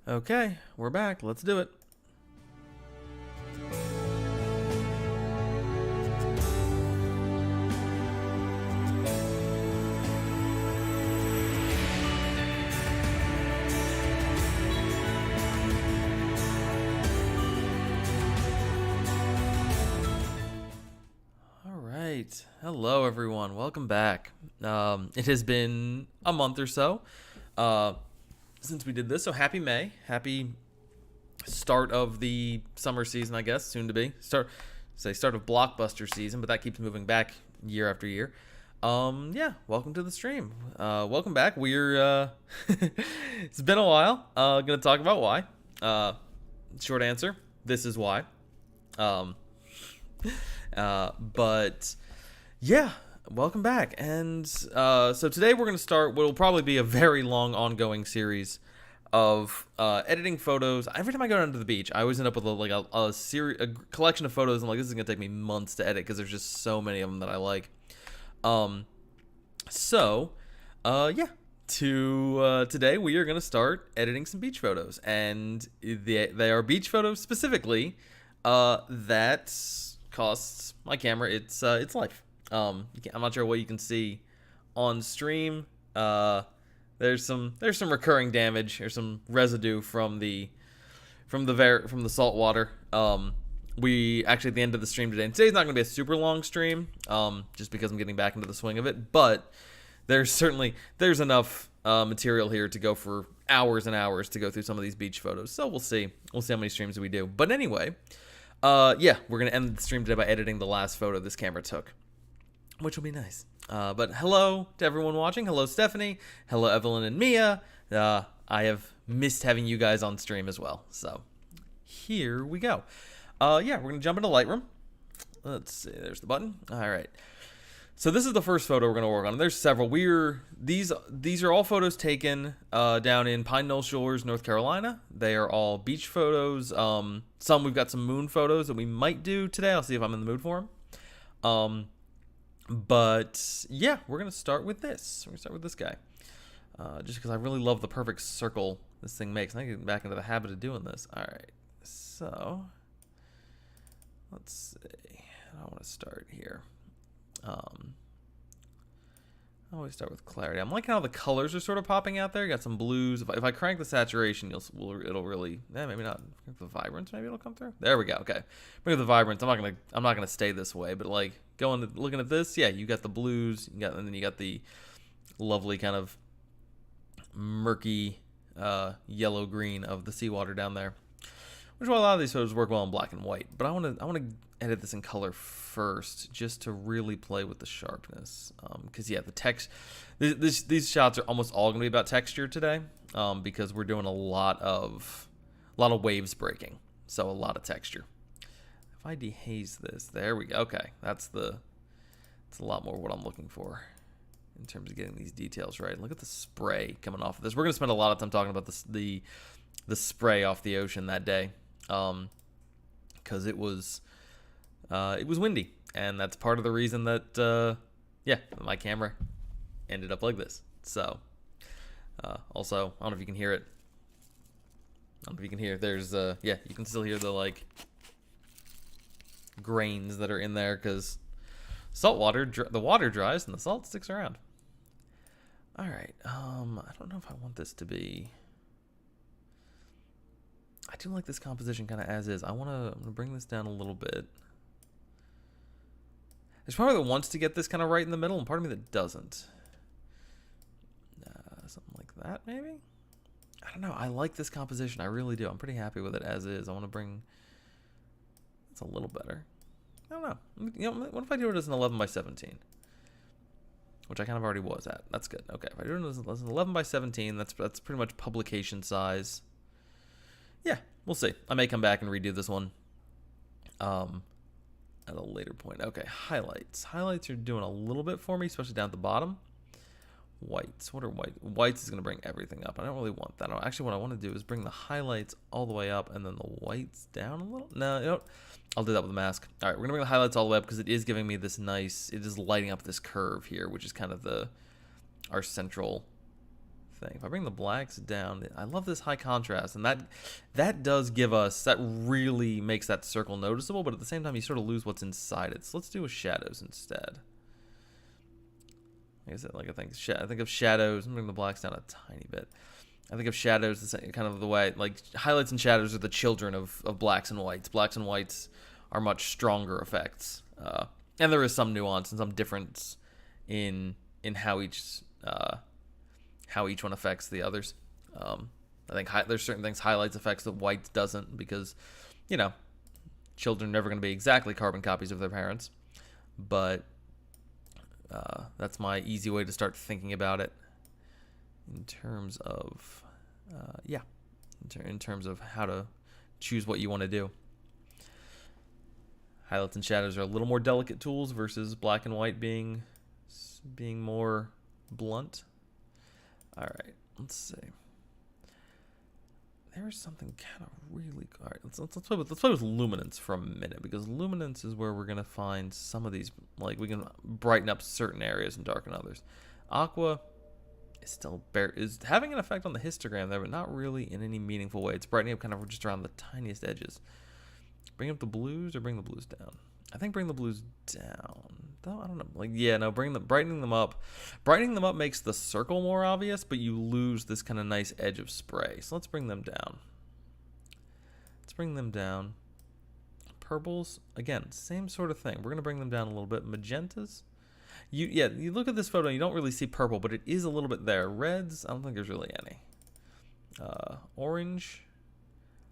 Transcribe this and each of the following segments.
Okay, we're back. Let's do it. All right. Hello, everyone. Welcome back. It has been a month or so since we did this, so happy May. Happy start of the summer season, I guess, soon to be. Start of blockbuster season, but that keeps moving back year after year. Yeah, welcome to the stream. Welcome back. We're it's been a while. Gonna talk about why. Short answer, this is why. But yeah, welcome back. And so today we're going to start what will probably be a very long ongoing series of editing photos. Every time I go down to the beach, I always end up with a collection of photos. I'm like, this is going to take me months to edit because there's just so many of them that I like. Today we are going to start editing some beach photos, and they are beach photos specifically that costs my camera its life. I'm not sure what you can see on stream. There's some recurring damage. There's some residue from the salt water. We actually at the end of the stream today, and today's not going to be a super long stream, just because I'm getting back into the swing of it. But there's enough material here to go for hours and hours to go through some of these beach photos. So we'll see how many streams we do. But anyway. Yeah, we're going to end the stream today by editing the last photo this camera took, which will be nice. But hello to everyone watching. Hello, Stephanie. Hello, Evelyn and Mia. I have missed having you guys on stream as well. So here we go. Yeah, we're going to jump into Lightroom. Let's see. There's the button. All right. So this is the first photo we're going to work on. There's several. These are all photos taken down in Pine Knoll Shores, North Carolina. They are all beach photos. We've got some moon photos that we might do today. I'll see if I'm in the mood for them. But yeah, we're going to start with this. We're going to start with this guy. Just because I really love the perfect circle this thing makes. And I can get back into the habit of doing this. All right. So let's see. I want to start here. I always start with clarity. I'm liking how the colors are sort of popping out there. You got some blues. If I crank the saturation, it'll really. Maybe not. The vibrance, maybe it'll come through. There we go. Okay, bring up the vibrance. I'm not gonna stay this way, but like looking at this, yeah, you got the blues. And then you got the lovely kind of murky yellow green of the seawater down there. Which, while a lot of these photos work well in black and white, but I want to edit this in color first, just to really play with the sharpness. Because yeah, the text, these shots are almost all going to be about texture today, because we're doing a lot of waves breaking, so a lot of texture. If I dehaze this, there we go. Okay, it's a lot more what I'm looking for in terms of getting these details right. Look at the spray coming off of this. We're going to spend a lot of time talking about the spray off the ocean that day. Because it was windy, and that's part of the reason that my camera ended up like this. So also, I don't know if you can hear it. There's you can still hear the like grains that are in there because salt water, the water dries and the salt sticks around. All right, I don't know if I want this to be. I do like this composition kind of as is. I'm gonna bring this down a little bit. There's part of me that wants to get this kind of right in the middle, and part of me that doesn't. Something like that, maybe? I don't know. I like this composition. I really do. I'm pretty happy with it as is. I want to bring... It's a little better. I don't know. You know, what if I do it as an 11 by 17? Which I kind of already was at. That's good. Okay, if I do it as an 11 by 17, that's pretty much publication size. Yeah, we'll see. I may come back and redo this one at a later point. Okay, highlights. Highlights are doing a little bit for me, especially down at the bottom. Whites. What are white? Whites is going to bring everything up. I don't really want that. Actually, what I want to do is bring the highlights all the way up and then the whites down a little. No, you know what? I'll do that with the mask. All right, we're going to bring the highlights all the way up because it is giving me this nice... It is lighting up this curve here, which is kind of our central thing. If I bring the blacks down, I love this high contrast, and that does give us, that really makes that circle noticeable, but at the same time you sort of lose what's inside it. So let's do with shadows instead. Like I said, like I think of shadows. I'm bringing the blacks down a tiny bit. I think of shadows the same, kind of the way, like, highlights and shadows are the children of blacks and whites. Blacks and whites are much stronger effects, and there is some nuance and some difference in how each one affects the others. I think there's certain things highlights effects that whites doesn't, because, you know, children are never going to be exactly carbon copies of their parents, but that's my easy way to start thinking about it in terms of in terms of how to choose what you want to do. Highlights and shadows are a little more delicate tools versus black and white being more blunt. All right, let's see. There's something kind of really. All right, let's play with luminance for a minute, because luminance is where we're gonna find some of these. Like, we can brighten up certain areas and darken others. Aqua is having an effect on the histogram there, but not really in any meaningful way. It's brightening up kind of just around the tiniest edges. Bring up the blues or bring the blues down? I think bring the blues down. Though I don't know. Like, yeah, no, brightening them up. Brightening them up makes the circle more obvious, but you lose this kind of nice edge of spray. So let's bring them down. Let's bring them down. Purples, again, same sort of thing. We're gonna bring them down a little bit. Magentas. You look at this photo and you don't really see purple, but it is a little bit there. Reds, I don't think there's really any. Orange,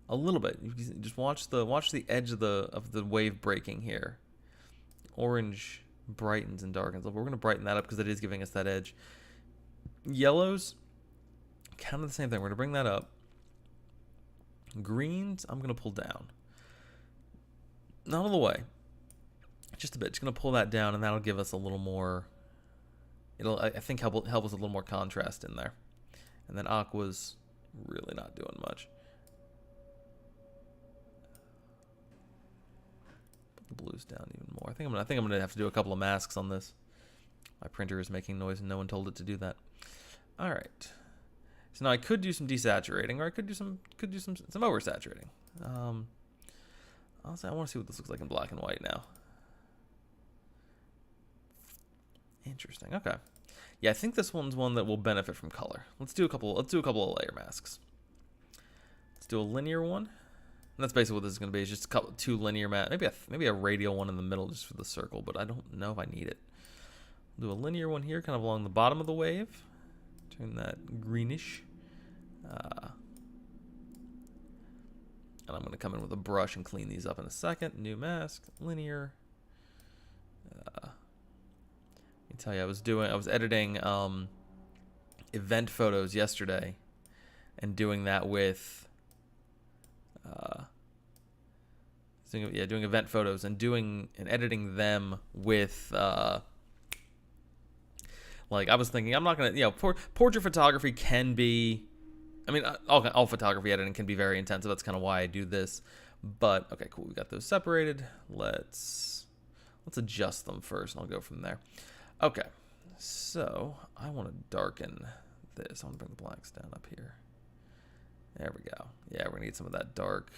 a little bit. You can just watch the edge of the wave breaking here. Orange brightens and darkens. We're going to brighten that up because it is giving us that edge. Yellows, kind of the same thing. We're going to bring that up. Greens, I'm going to pull down. Not all the way. Just a bit. Just going to pull that down, and that'll give us a little more. I think, help us a little more contrast in there. And then aqua's really not doing much. Put the blues down even more. I think I'm gonna have to do a couple of masks on this. My printer is making noise, and no one told it to do that. All right. So now I could do some desaturating, or I could do some oversaturating. Honestly, I want to see what this looks like in black and white now. Interesting. Okay. Yeah, I think this one's one that will benefit from color. Let's do a couple of layer masks. Let's do a linear one. And that's basically what this is going to be. It's just two linear masks. Maybe a radial one in the middle just for the circle, but I don't know if I need it. We'll do a linear one here, kind of along the bottom of the wave. Turn that greenish. And I'm going to come in with a brush and clean these up in a second. New mask, linear. I tell you, I was editing event photos yesterday, and doing that with doing event photos and editing them with like, I was thinking, I'm not gonna, portrait photography can be, I mean, all photography editing can be very intensive. That's kind of why I do this. But okay, cool, we got those separated. Let's adjust them first, and I'll go from there. Okay, so I want to darken this. I want to bring the blacks down up here. There we go. Yeah, we're going to need some of that dark.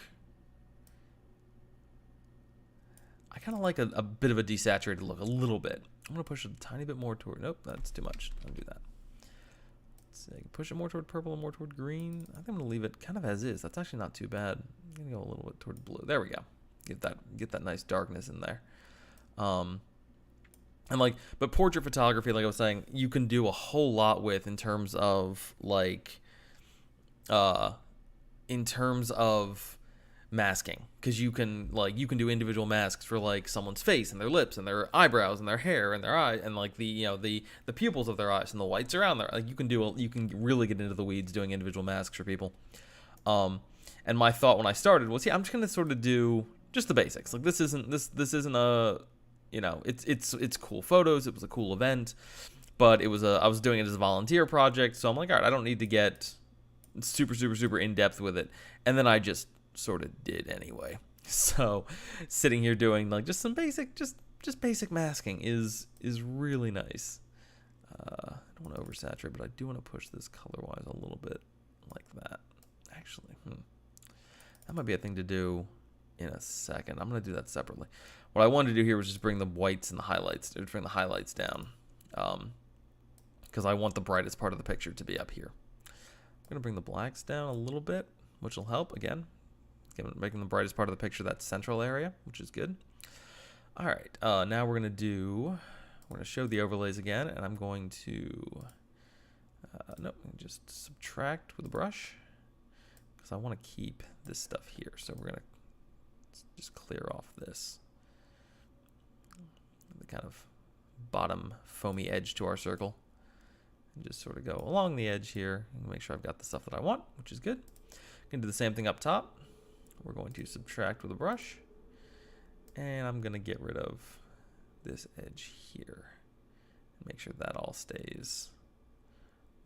I kind of like a bit of a desaturated look, a little bit. I'm going to push it a tiny bit more toward, nope, that's too much. Don't do that. Let's see, I can push it more toward purple and more toward green. I think I'm going to leave it kind of as is. That's actually not too bad. I'm going to go a little bit toward blue. There we go. Get that nice darkness in there. And but portrait photography, like I was saying, you can do a whole lot with in terms of masking, because you can do individual masks for someone's face and their lips and their eyebrows and their hair and their eye and the pupils of their eyes and the whites around there. You can really get into the weeds doing individual masks for people. And my thought when I started was, I'm just gonna sort of do just the basics. This isn't a it's cool photos. It was a cool event, but I was doing it as a volunteer project. So I'm like, all right, I don't need to get super in depth with it. And then I just sort of did anyway. So sitting here doing just some basic, just basic masking is really nice. I don't want to oversaturate, but I do want to push this color-wise a little bit like that. Actually, that might be a thing to do in a second. I'm going to do that separately. What I wanted to do here was just bring the whites and the highlights, bring the highlights down, because I want the brightest part of the picture to be up here. I'm going to bring the blacks down a little bit, which will help, again, making the brightest part of the picture that central area, which is good. All right, now we're going to show the overlays again, and I'm going to, just subtract with a brush, because I want to keep this stuff here. So we're going to just clear off this, the kind of bottom foamy edge to our circle, and just sort of go along the edge here and make sure I've got the stuff that I want, which is good. Going to do the same thing up top. We're going to subtract with a brush, and I'm going to get rid of this edge here and make sure that all stays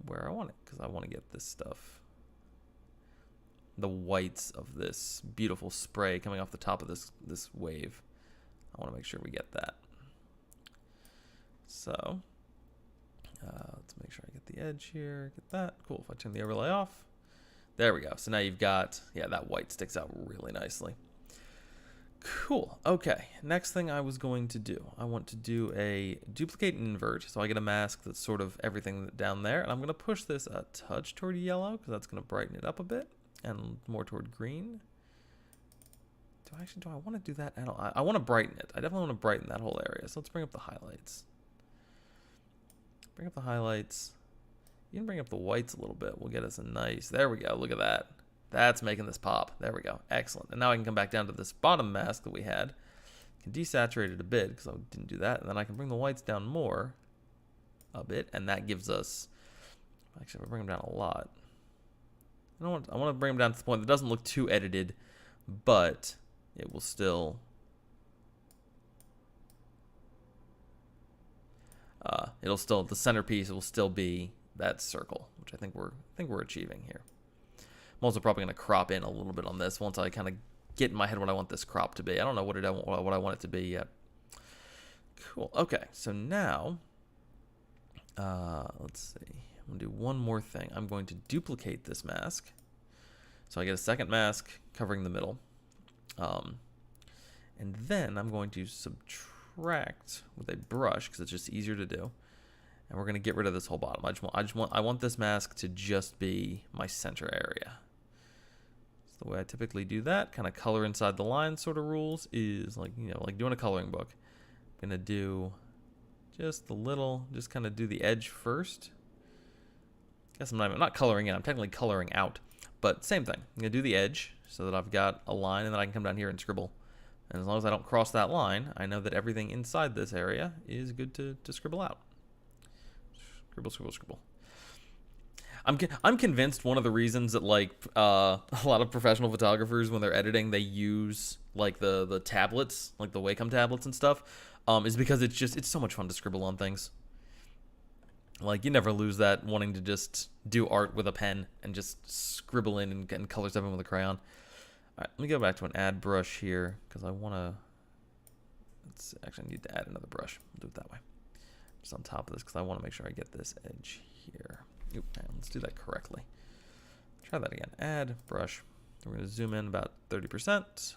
where I want it, because I want to get this stuff, the whites of this beautiful spray coming off the top of this wave. I want to make sure we get that. So let's make sure I get the edge here, get that. Cool. If I turn the overlay off, there we go. So now you've got, that white sticks out really nicely. Cool. Okay. Next thing I was going to do, I want to do a duplicate and invert. So I get a mask that's sort of everything down there. And I'm going to push this a touch toward yellow because that's going to brighten it up a bit, and more toward green. Do I want to do that? I want to brighten it. I definitely want to brighten that whole area. So let's bring up the highlights. Bring up the highlights. You can bring up the whites a little bit. We'll get us a nice, there we go. Look at that. That's making this pop. There we go. Excellent. And now I can come back down to this bottom mask that we had. Can desaturate it a bit because I didn't do that. And then I can bring the whites down more a bit. And that gives us, actually, if I bring them down a lot. I want to bring them down to the point that doesn't look too edited, but it will still, the centerpiece will still be that circle, which I think we're achieving here. I'm also probably going to crop in a little bit on this once I kind of get in my head what I want this crop to be. I don't know what I want it to be yet. Cool. Okay, so now, let's see. I'm going to do one more thing. I'm going to duplicate this mask. So I get a second mask covering the middle. And then I'm going to subtract with a brush because it's just easier to do. And we're going to get rid of this whole bottom. I want this mask to just be my center area. So the way I typically do that, kind of color inside the line sort of rules, is like doing a coloring book. I'm going to do just kind of do the edge first. I guess I'm not coloring in, I'm technically coloring out. But same thing. I'm going to do the edge so that I've got a line, and then I can come down here and scribble. And as long as I don't cross that line, I know that everything inside this area is good to scribble out. Scribble, scribble, scribble. I'm convinced one of the reasons that a lot of professional photographers, when they're editing, they use the tablets, like the Wacom tablets and stuff, is because it's so much fun to scribble on things. Like, you never lose that wanting to just do art with a pen and just scribble in and color stuff in with a crayon. All right, let me go back to an add brush here because I want to. Actually, I need to add another brush. We'll do it that way. Just on top of this because I want to make sure I get this edge here. Oop, let's do that correctly. Try that again. Add brush. We're going to zoom in about 30%.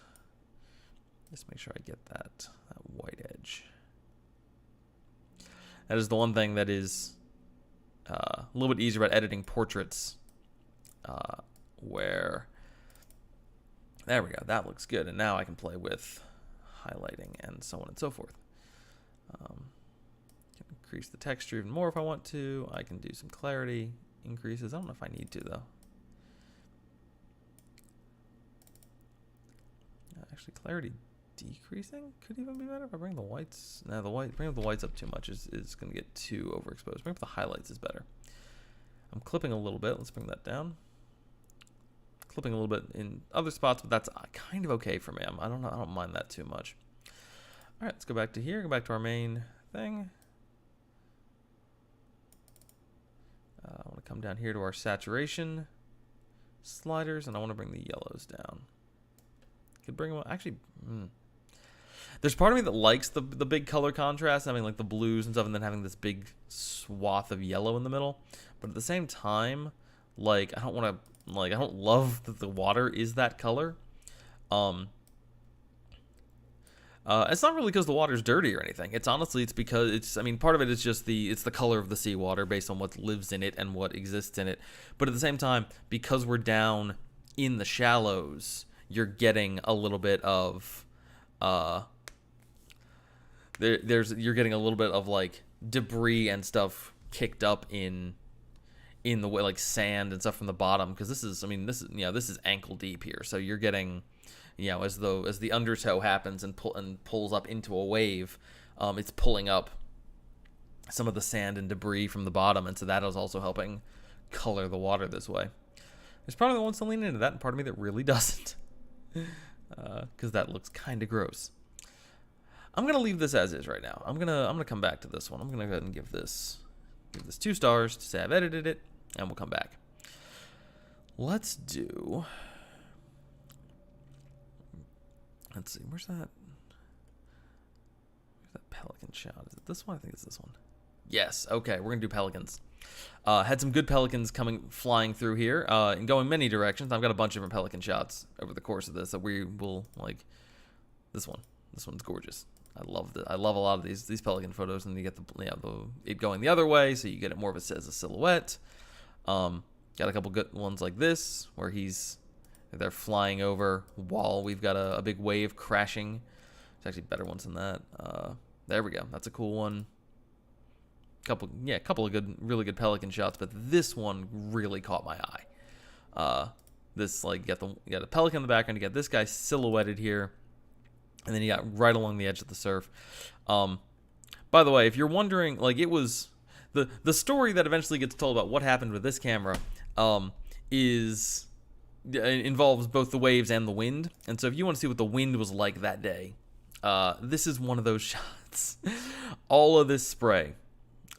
Just make sure I get that white edge. That is the one thing that is a little bit easier about editing portraits, where there we go. That looks good, and now I can play with highlighting and so on and so forth. Can increase the texture even more if I want to. I can do some clarity increases. I don't know if I need to though. Actually, clarity decreasing could even be better if I bring the whites. No, bringing the whites up too much is going to get too overexposed. Bring up the highlights is better. I'm clipping a little bit. Let's bring that down. Clipping a little bit in other spots, but that's kind of okay for me. I don't know. I don't mind that too much. All right, let's go back to here. Go back to our main thing. I want to come down here to our saturation sliders, and I want to bring the yellows down. Could bring them actually. There's part of me that likes the big color contrast, having like the blues and stuff, and then having this big swath of yellow in the middle. But at the same time, like I don't love that the water is that color. It's not really because the water's dirty or anything. It's honestly, it's because I mean, part of it is just it's the color of the seawater based on what lives in it and what exists in it. But at the same time, because we're down in the shallows, you're getting a little bit of, you're getting a little bit of like debris and stuff kicked up in the way, like sand and stuff from the bottom. Because this is ankle deep here, so you're getting, as the undertow happens and pulls up into a wave, it's pulling up some of the sand and debris from the bottom, and so that is also helping color the water this way. There's part of me that wants to lean into that, and part of me that really doesn't, because that looks kind of gross. I'm gonna leave this as is right now. I'm gonna come back to this one. I'm gonna go ahead and give this 2 stars to say I've edited it, and we'll come back. Let's see, where's that pelican shot? Is it this one? I think it's this one. Yes, okay, we're gonna do pelicans. Had some good pelicans flying through here, and going many directions. I've got a bunch of different pelican shots over the course of this that we will like. This one's gorgeous. I love a lot of these pelican photos, and you get it going the other way, so you get it more of as a silhouette. Got a couple good ones like this where they're flying over while we've got a big wave crashing. There's actually better ones than that. There we go. That's a cool one. Couple of really good pelican shots, but this one really caught my eye. This like you got a pelican in the background, you got this guy silhouetted here, and then you got right along the edge of the surf. By the way, if you're wondering, like it was the story that eventually gets told about what happened with this camera, involves both the waves and the wind. And so if you want to see what the wind was like that day, this is one of those shots. All of this spray.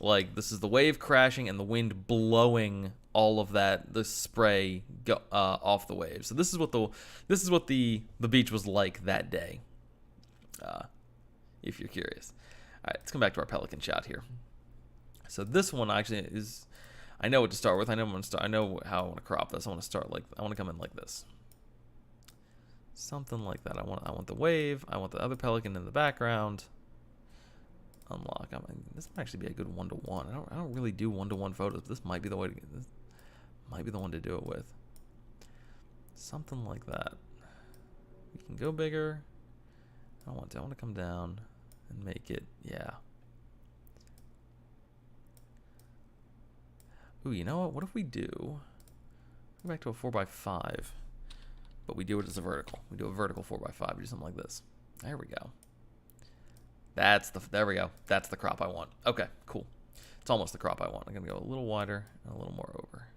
Like, this is the wave crashing and the wind blowing all of the spray off the wave. So this is what the beach was like that day. If you're curious. All right, let's come back to our pelican shot here. So this one actually is, I know what to start with. I know how I want to crop this. I want to come in like this. Something like that. I want the wave. I want the other pelican in the background. Unlock. This might actually be a good 1-to-1. I don't really do 1-to-1 photos, but this might be the way to get this. Might be the one to do it with. Something like that. We can go bigger. I want to come down and make it, yeah. Ooh, you know what? What if we go back to a 4x5, but we do it as a vertical. We do a vertical 4x5, do something like this. There we go. There we go. That's the crop I want. Okay, cool. It's almost the crop I want. I'm gonna go a little wider and a little more over.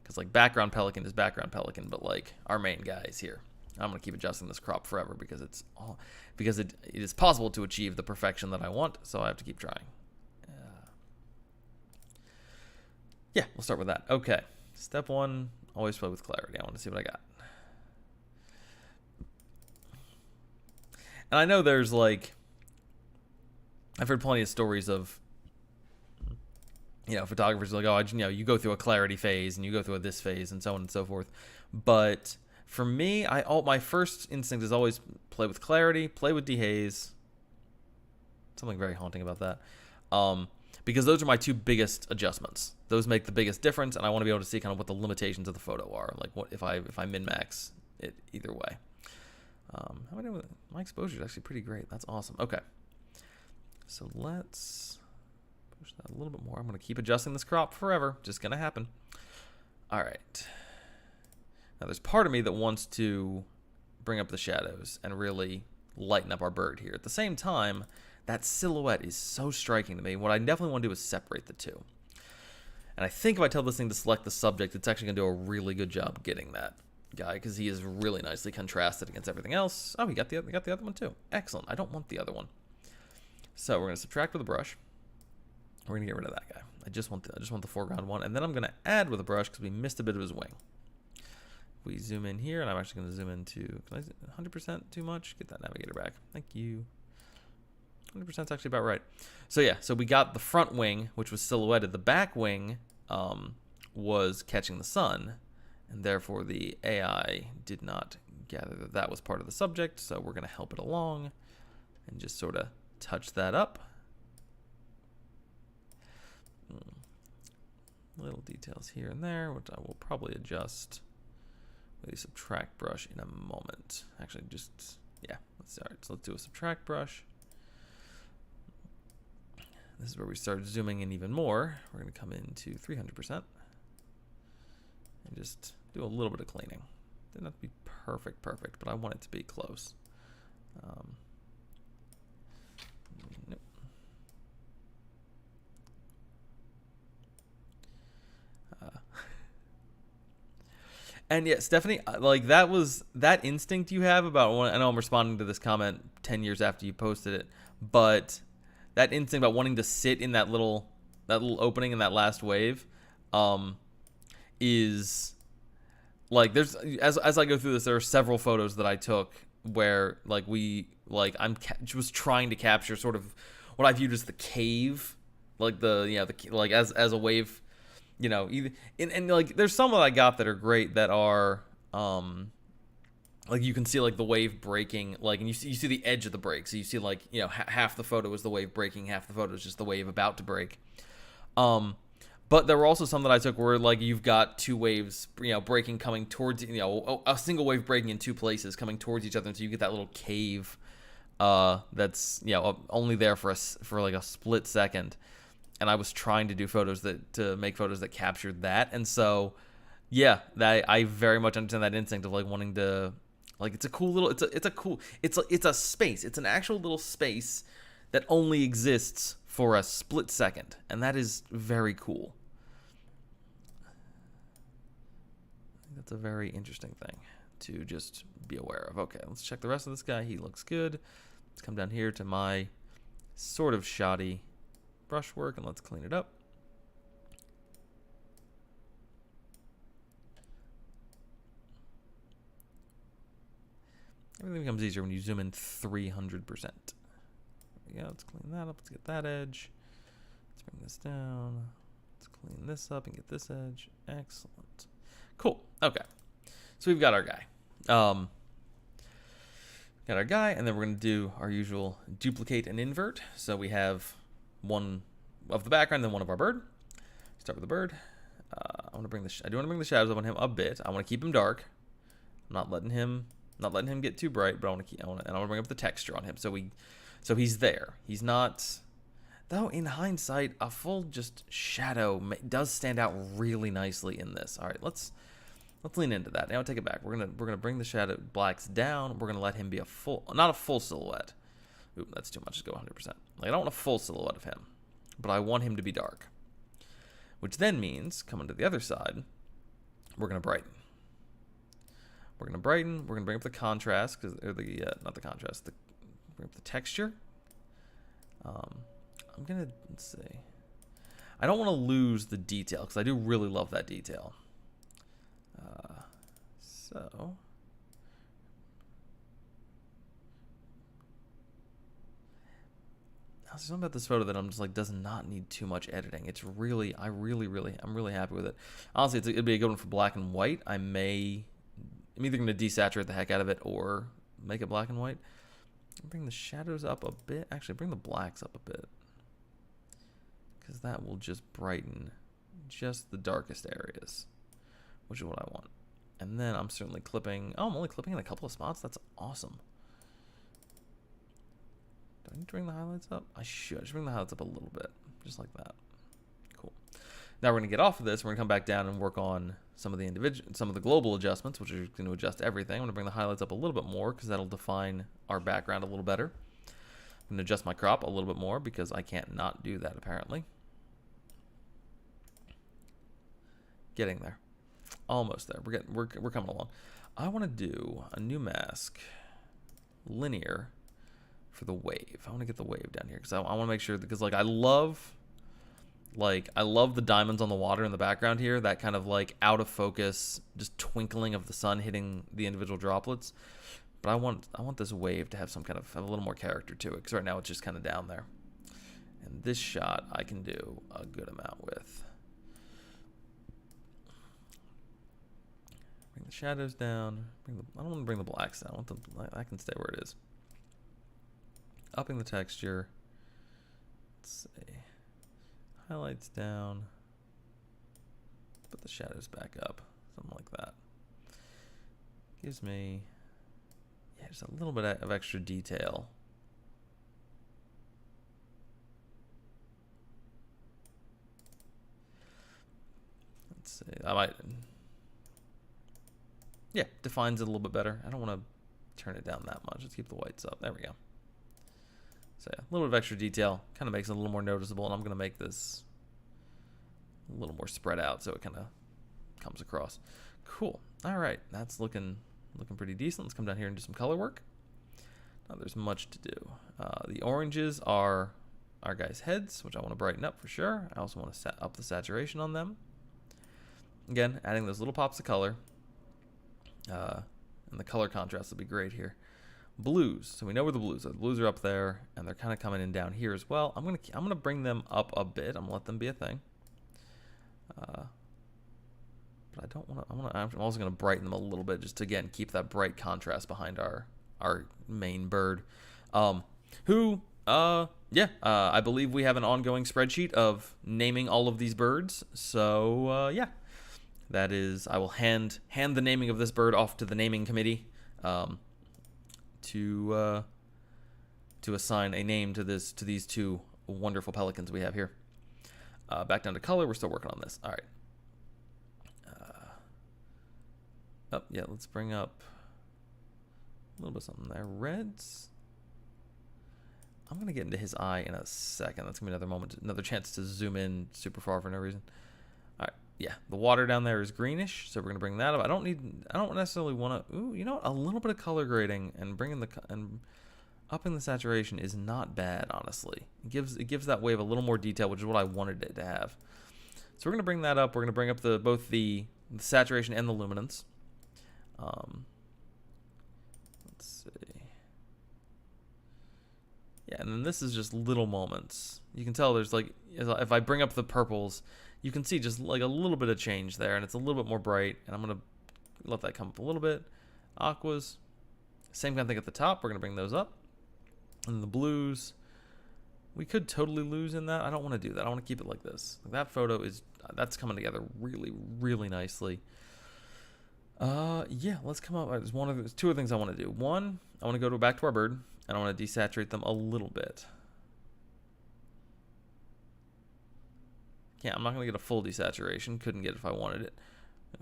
Because like background pelican is background pelican, but like our main guy is here. I'm gonna keep adjusting this crop forever because it is possible to achieve the perfection that I want, so I have to keep trying. Yeah, we'll start with that. Okay. Step 1, always play with clarity. I want to see what I got. And I know there's like, I've heard plenty of stories of, photographers like, you go through a clarity phase and you go through this phase and so on and so forth. But for me, my first instinct is always play with clarity, play with dehaze. Something very haunting about that. Because those are my 2 biggest adjustments. Those make the biggest difference, and I want to be able to see kind of what the limitations of the photo are. Like what if I min-max it either way. How am I doing with it? My exposure is actually pretty great. That's awesome. Okay. So let's push that a little bit more. I'm going to keep adjusting this crop forever. Just going to happen. All right. Now there's part of me that wants to bring up the shadows and really lighten up our bird here. At the same time, that silhouette is so striking to me. What I definitely want to do is separate the 2. And I think if I tell this thing to select the subject, it's actually going to do a really good job getting that guy, because he is really nicely contrasted against everything else. Oh, we got the other one too. Excellent. I don't want the other one. So we're going to subtract with a brush. We're going to get rid of that guy. I just want the foreground one, and then I'm going to add with a brush because we missed a bit of his wing. we zoom in here, and I'm actually going to zoom into 100% too much. Get that navigator back. Thank you. 100% is actually about right. So yeah, so we got the front wing, which was silhouetted. The back wing was catching the sun, and therefore the AI did not gather that that was part of the subject. So we're going to help it along and just sort of touch that up. Little details here and there, which I will probably adjust with a subtract brush in a moment. Actually, just, yeah, so let's do a subtract brush. This is where we start zooming in even more. We're going to come into 300% and just do a little bit of cleaning. Doesn't have to be perfect, but I want it to be close. Nope. And yeah, Stephanie, like that instinct you have about, I know I'm responding to this comment 10 years after you posted it, but that instinct about wanting to sit in that little opening in that last wave, is like, there's, as I go through this, there are several photos that I took where like I was trying to capture sort of what I viewed as the cave, like like as a wave, you know, either and like there's some that I got that are great that are like you can see like the wave breaking, like, and you see the edge of the break, so you see like, you know, half the photo is the wave breaking, half the photo is just the wave about to break. But there were also some that I took where like you've got two waves, you know, breaking, coming towards, you know, a single wave breaking in two places coming towards each other, and so you get that little cave that's, you know, only there for like a split second. And I was trying to do to make photos that captured that, and so yeah, I very much understand that instinct of like wanting to, like, it's a cool little, it's a space, it's an actual little space that only exists for a split second, and that is very cool. I think that's a very interesting thing to just be aware of. Okay, let's check the rest of this guy. He looks good. Let's come down here to my sort of shoddy brushwork and let's clean it up. Everything becomes easier when you zoom in 300%. There we go. Let's clean that up. Let's get that edge. Let's bring this down. Let's clean this up and get this edge. Excellent. Cool. Okay. So we've got our guy. And then we're going to do our usual duplicate and invert. So we have one of the background, then one of our bird. Start with the bird. I do want to bring the shadows up on him a bit. I want to keep him dark. I'm not letting him get too bright, but I want to bring up the texture on him. So he's there. He's not, though. In hindsight, a full just shadow does stand out really nicely in this. All right, let's lean into that. Now take it back. We're gonna bring the shadow blacks down. We're gonna let him be not a full silhouette. Ooh, that's too much to go 100%. Like, I don't want a full silhouette of him, but I want him to be dark. Which then means, coming to the other side, we're gonna brighten. We're gonna bring up the contrast, bring up the texture. Let's see. I don't want to lose the detail because I do really love that detail. So there's something about this photo that I'm just like, does not need too much editing. It's really, I'm really happy with it. Honestly, it'd be a good one for black and white. I'm either going to desaturate the heck out of it or make it black and white. Bring the shadows up a bit. Actually, bring the blacks up a bit, because that will just brighten just the darkest areas, which is what I want. And then I'm certainly clipping. Oh, I'm only clipping in a couple of spots. That's awesome. Do I need to bring the highlights up? I should. I should bring the highlights up a little bit, just like that. Cool. Now we're going to get off of this. We're going to come back down and work on some of the global adjustments, which are going to adjust everything. I'm going to bring the highlights up a little bit more because that'll define our background a little better. I'm going to adjust my crop a little bit more because I can't not do that apparently. Getting there. Almost there. We're coming along. I want to do a new mask, linear, for the wave. I want to get the wave down here because I want to make sure, because like I love Like, I love the diamonds on the water in the background here, that kind of like out of focus, just twinkling of the sun hitting the individual droplets. But I want this wave to have a little more character to it, because right now it's just kind of down there. And this shot I can do a good amount with. Bring the shadows down. I don't want to bring the blacks down. I can stay where it is. Upping the texture. Let's see. Highlights down. Put the shadows back up. Something like that. Gives me, yeah, just a little bit of extra detail. Let's see. I might, yeah, defines it a little bit better. I don't want to turn it down that much. Let's keep the whites up. There we go. So yeah, a little bit of extra detail kind of makes it a little more noticeable, and I'm going to make this a little more spread out so it kind of comes across. Cool. All right, that's looking pretty decent. Let's come down here and do some color work. Now there's much to do. The oranges are our guys' heads, which I want to brighten up for sure. I also want to set up the saturation on them. Again, adding those little pops of color. And the color contrast will be great here. Blues. So we know where the blues are. The blues are up there, and they're kind of coming in down here as well. I'm gonna bring them up a bit. I'm gonna let them be a thing. But I don't want to. I'm also gonna brighten them a little bit, just to again keep that bright contrast behind our main bird. I believe we have an ongoing spreadsheet of naming all of these birds. So yeah, that is. I will hand the naming of this bird off to the naming committee. To assign a name to these two wonderful pelicans we have here. Back down to color, we're still working on this. All right. Yeah, let's bring up a little bit of something there. Reds. I'm gonna get into his eye in a second. That's gonna be another chance to zoom in super far for no reason. All right. Yeah, the water down there is greenish, so we're gonna bring that up. I don't necessarily want to. Ooh, you know what? A little bit of color grading and upping the saturation is not bad, honestly. It gives that wave a little more detail, which is what I wanted it to have. So we're gonna bring that up. We're gonna bring up both the saturation and the luminance. Let's see. Yeah, and then this is just little moments. You can tell there's like, if I bring up the purples, you can see just like a little bit of change there, and it's a little bit more bright, and I'm going to let that come up a little bit. Aquas, same kind of thing at the top. We're going to bring those up. And the blues, we could totally lose in that. I don't want to do that. I want to keep it like this. That photo that's coming together really, really nicely. Yeah, let's come up. There's two other things I want to do. One, I want to go back to our bird, and I want to desaturate them a little bit. Yeah, I'm not going to get a full desaturation. Couldn't get it if I wanted it.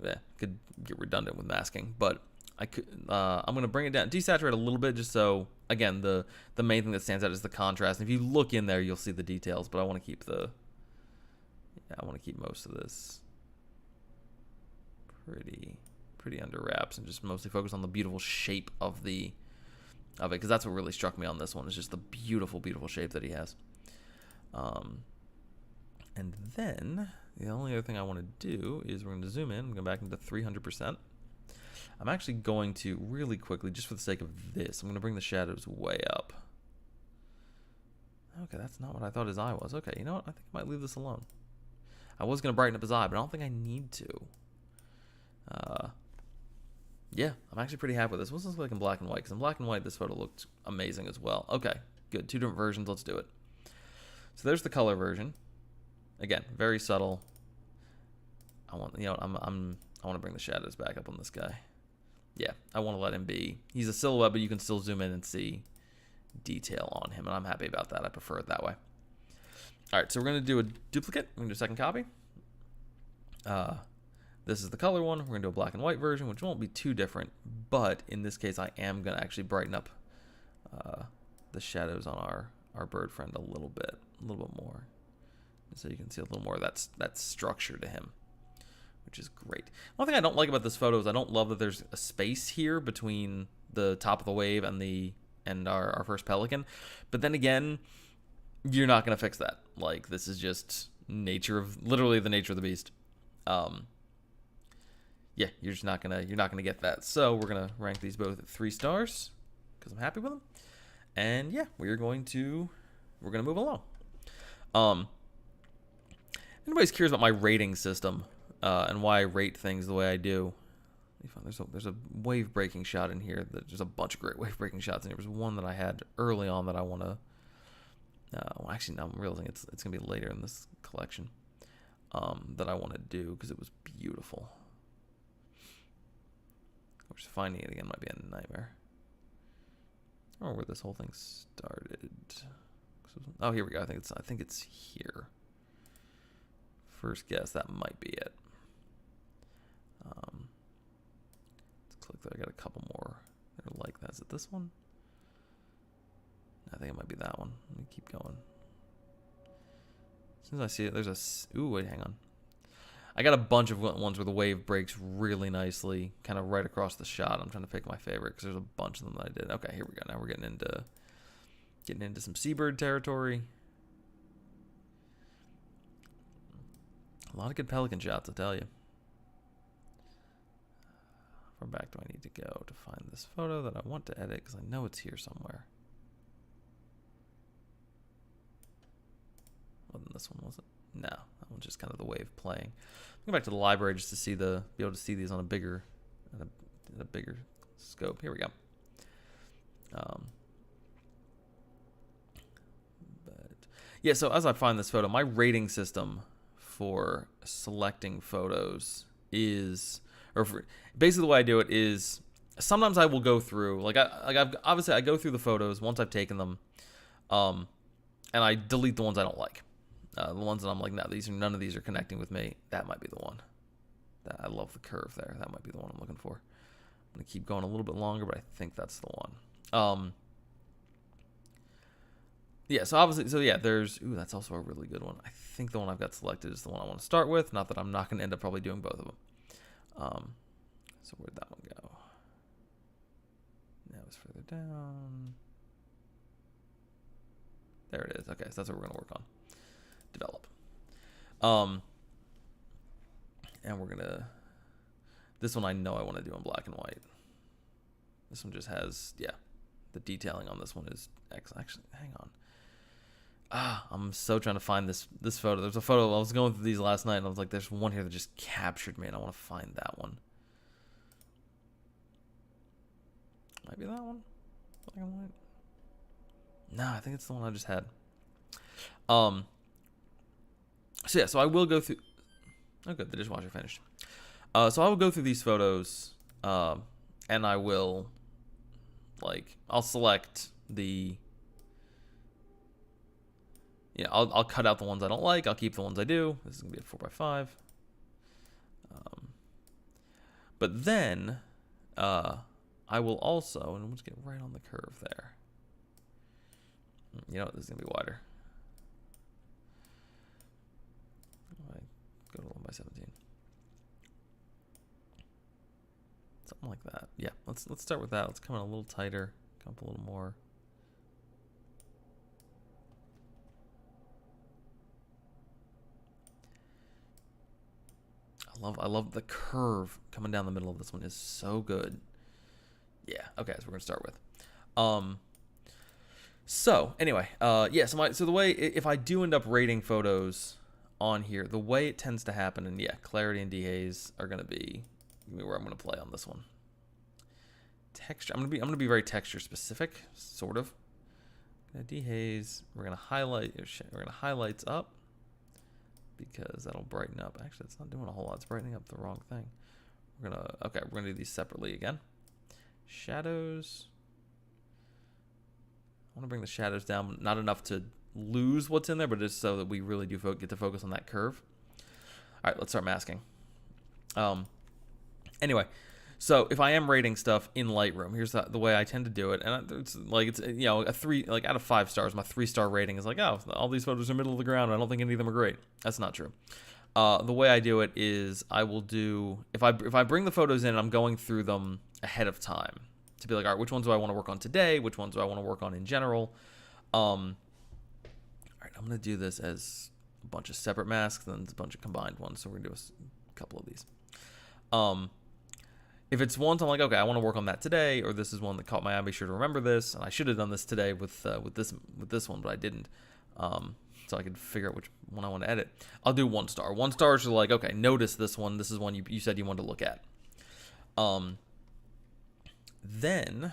Yeah, could get redundant with masking, but I could. I'm going to bring it down, desaturate a little bit, just so again the main thing that stands out is the contrast. And if you look in there, you'll see the details. But I want to keep most of this pretty under wraps, and just mostly focus on the beautiful shape of it, because that's what really struck me on this one, is just the beautiful shape that he has. And then the only other thing I want to do is we're going to zoom in and go back into 300%. I'm actually going to really quickly, just for the sake of this, I'm going to bring the shadows way up. Okay, that's not what I thought his eye was. Okay, you know what? I think I might leave this alone. I was going to brighten up his eye, but I don't think I need to. Yeah, I'm actually pretty happy with this. What's this like in black and white? Because in black and white, this photo looked amazing as well. Okay, good. Two different versions. Let's do it. So there's the color version. Again, very subtle. I want to bring the shadows back up on this guy. Yeah, I want to let him be. He's a silhouette, but you can still zoom in and see detail on him, and I'm happy about that. I prefer it that way. All right, so we're going to do a duplicate. We're going to do a second copy. This is the color one. We're going to do a black and white version, which won't be too different, but in this case, I am going to actually brighten up the shadows on our bird friend a little bit more. So you can see a little more of that structure to him, which is great. One thing I don't like about this photo is I don't love that there's a space here between the top of the wave and our first pelican. But then again, you're not going to fix that. Like, this is just literally the nature of the beast. Yeah, you're not gonna get that. So we're gonna rank these both at 3 stars because I'm happy with them. And yeah, we're gonna move along. Anybody's curious about my rating system and why I rate things the way I do. There's a wave breaking shot in here. There's a bunch of great wave breaking shots in here. There's one that I had early on that I want to. Well, actually, now I'm realizing it's gonna be later in this collection that I want to do because it was beautiful. Of course, finding it again might be a nightmare. I don't know where this whole thing started. Oh, here we go. I think it's here. First guess, that might be it. Let's click there. I got a couple more that are like that. Is it this one? I think it might be that one. Let me keep going. As soon as I see it, there's a... Ooh, wait, hang on. I got a bunch of ones where the wave breaks really nicely, kind of right across the shot. I'm trying to pick my favorite because there's a bunch of them that I did. Okay, here we go. Now we're getting into some seabird territory. A lot of good pelican shots, I'll tell you. How far back do I need to go to find this photo that I want to edit? Because I know it's here somewhere. Wasn't this one, was it? No, that one's just kind of the wave playing. Go back to the library just to be able to see these on a bigger scope. Here we go. But yeah, so as I find this photo, my rating system for selecting photos is, basically the way I do it is, sometimes I will go through, obviously I go through the photos once I've taken them, and I delete the ones I don't like. The ones that I'm like, no, none of these are connecting with me. That might be the one. I love the curve there. That might be the one I'm looking for. I'm gonna keep going a little bit longer, but I think that's the one. Yeah, so obviously, there's, that's also a really good one. I think the one I've got selected is the one I want to start with. Not that I'm not gonna end up probably doing both of them. So where'd that one go? Now it's further down. There it is. Okay, so that's what we're gonna work on. Develop. And we're gonna, this one I know I want to do in black and white. This one just has, the detailing on this one is excellent. Actually, hang on. I'm so trying to find this photo. There's a photo, I was going through these last night and I was like, there's one here that just captured me and I want to find that one. Might be that one. Black and white. No, I think it's the one I just had. So yeah, so I will go through. Oh, good, the dishwasher finished. So I will go through these photos, and I will, I'll select the. I'll cut out the ones I don't like. I'll keep the ones I do. This is gonna be a 4x5. But then, I will also, and let's get right on the curve there. You know what? This is gonna be wider. Go to 1x17. Something like that. Yeah, let's start with that. Let's come in a little tighter, come up a little more. I love the curve coming down the middle of this one is so good. Yeah, okay, so we're gonna start with. So anyway, so the way, if I do end up rating photos on here, the way it tends to happen, and clarity and dehaze are gonna be where I'm gonna play on this one. Texture, I'm gonna be very texture specific, sort of. Dehaze, we're gonna highlight, we're gonna highlights up because that'll brighten up. Actually, it's not doing a whole lot. It's brightening up the wrong thing. We're gonna do these separately again. Shadows. I want to bring the shadows down, not enough to lose what's in there, but just so that we really do get to focus on that curve. All right, let's start masking. Anyway, so if I am rating stuff in Lightroom, here's the way I tend to do it, and it's a 3, out of 5 stars. My 3-star rating is all these photos are middle of the ground. I don't think any of them are great. That's not true. The way I do it is I will do, if I bring the photos in, I'm going through them ahead of time to be like, all right, which ones do I want to work on today? Which ones do I want to work on in general? All right, I'm going to do this as a bunch of separate masks, then a bunch of combined ones. So we're gonna do a couple of these. If it's ones I'm like, okay, I want to work on that today, or this is one that caught my eye, be sure to remember this. And I should have done this today with this one, but I didn't. So I could figure out which one I want to edit. I'll do 1 star. 1 stars are like, okay, notice this one. This is one you said you wanted to look at. Then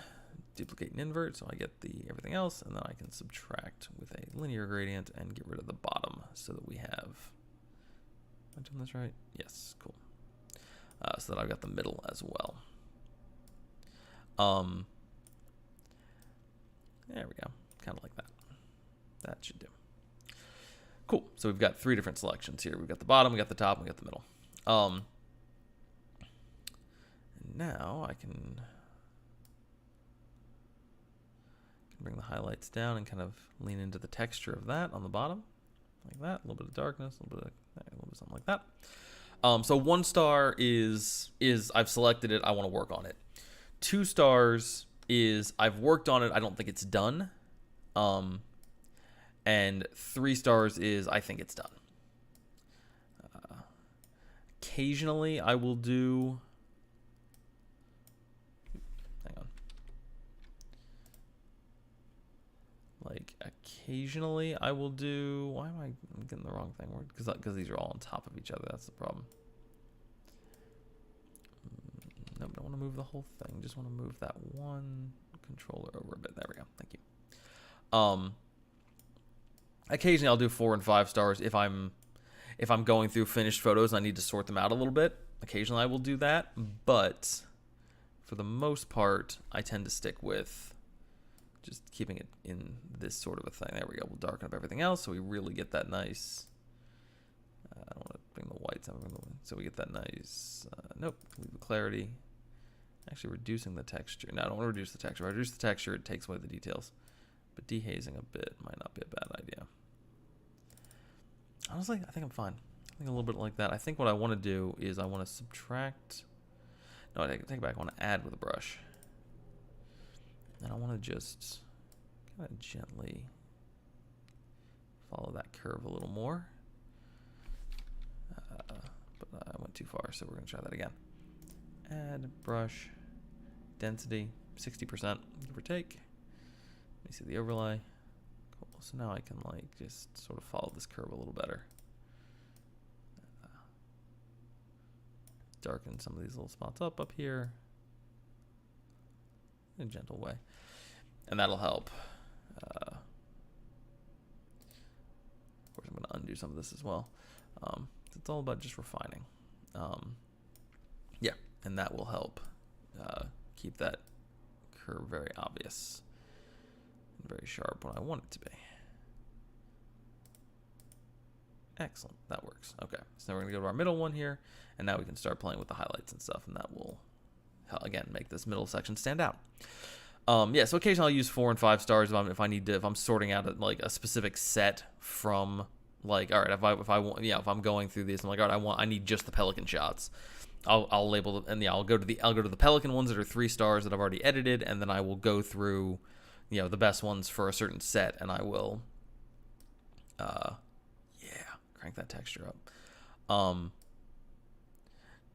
duplicate and invert, so I get the everything else, and then I can subtract with a linear gradient and get rid of the bottom so that we have. Am I doing this right? Yes, cool. So that I've got the middle as well. There we go. Kind of like that. That should do. Cool. So we've got 3 different selections here. We've got the bottom, we got the top, we got the middle. And now I can bring the highlights down and kind of lean into the texture of that on the bottom, like that. A little bit of darkness, a little bit of something like that. So 1 star is I've selected it, I want to work on it. 2 stars is I've worked on it, I don't think it's done. And 3 stars is I think it's done. Occasionally I will do, hang on. Like occasionally I will do, why am I'm getting the wrong thing? Because these are all on top of each other, that's the problem. Nope, don't want to move the whole thing. Just want to move that one controller over a bit. There we go. Thank you. Occasionally I'll do 4 and 5 stars if I'm going through finished photos and I need to sort them out a little bit. Occasionally I will do that, but for the most part, I tend to stick with just keeping it in this sort of a thing. There we go. We'll darken up everything else so we really get that nice. I don't want to bring the whites out. So we get that nice. Nope. Leave the clarity. Actually reducing the texture. No, I don't want to reduce the texture. If I reduce the texture, it takes away the details. But dehazing a bit might not be a bad idea. Honestly, I think I'm fine. I think a little bit like that. I think what I want to do is I want to subtract. No, I take it back. I want to add with a brush. And I want to just kind of gently follow that curve a little more. But I went too far, so we're going to try that again. Add brush, density, 60%, give or take. Let me see the overlay. Cool. So now I can like just sort of follow this curve a little better. Darken some of these little spots up here in a gentle way. And that'll help. Of course, I'm going to undo some of this as well. It's all about just refining. Yeah, and that will help keep that curve very obvious and very sharp when I want it to be. Excellent, that works. Okay, so now we're gonna go to our middle one here, and now we can start playing with the highlights and stuff, and that will, again, make this middle section stand out. Yeah, so occasionally I'll use 4 and 5 stars if I'm sorting out like a specific set from like, all right, if I want, if I'm going through these, I'm like, all right, I need just the pelican shots. I'll label them, and yeah, I'll go to the pelican ones that are 3 stars that I've already edited, and then I will go through, the best ones for a certain set, and I will, crank that texture up.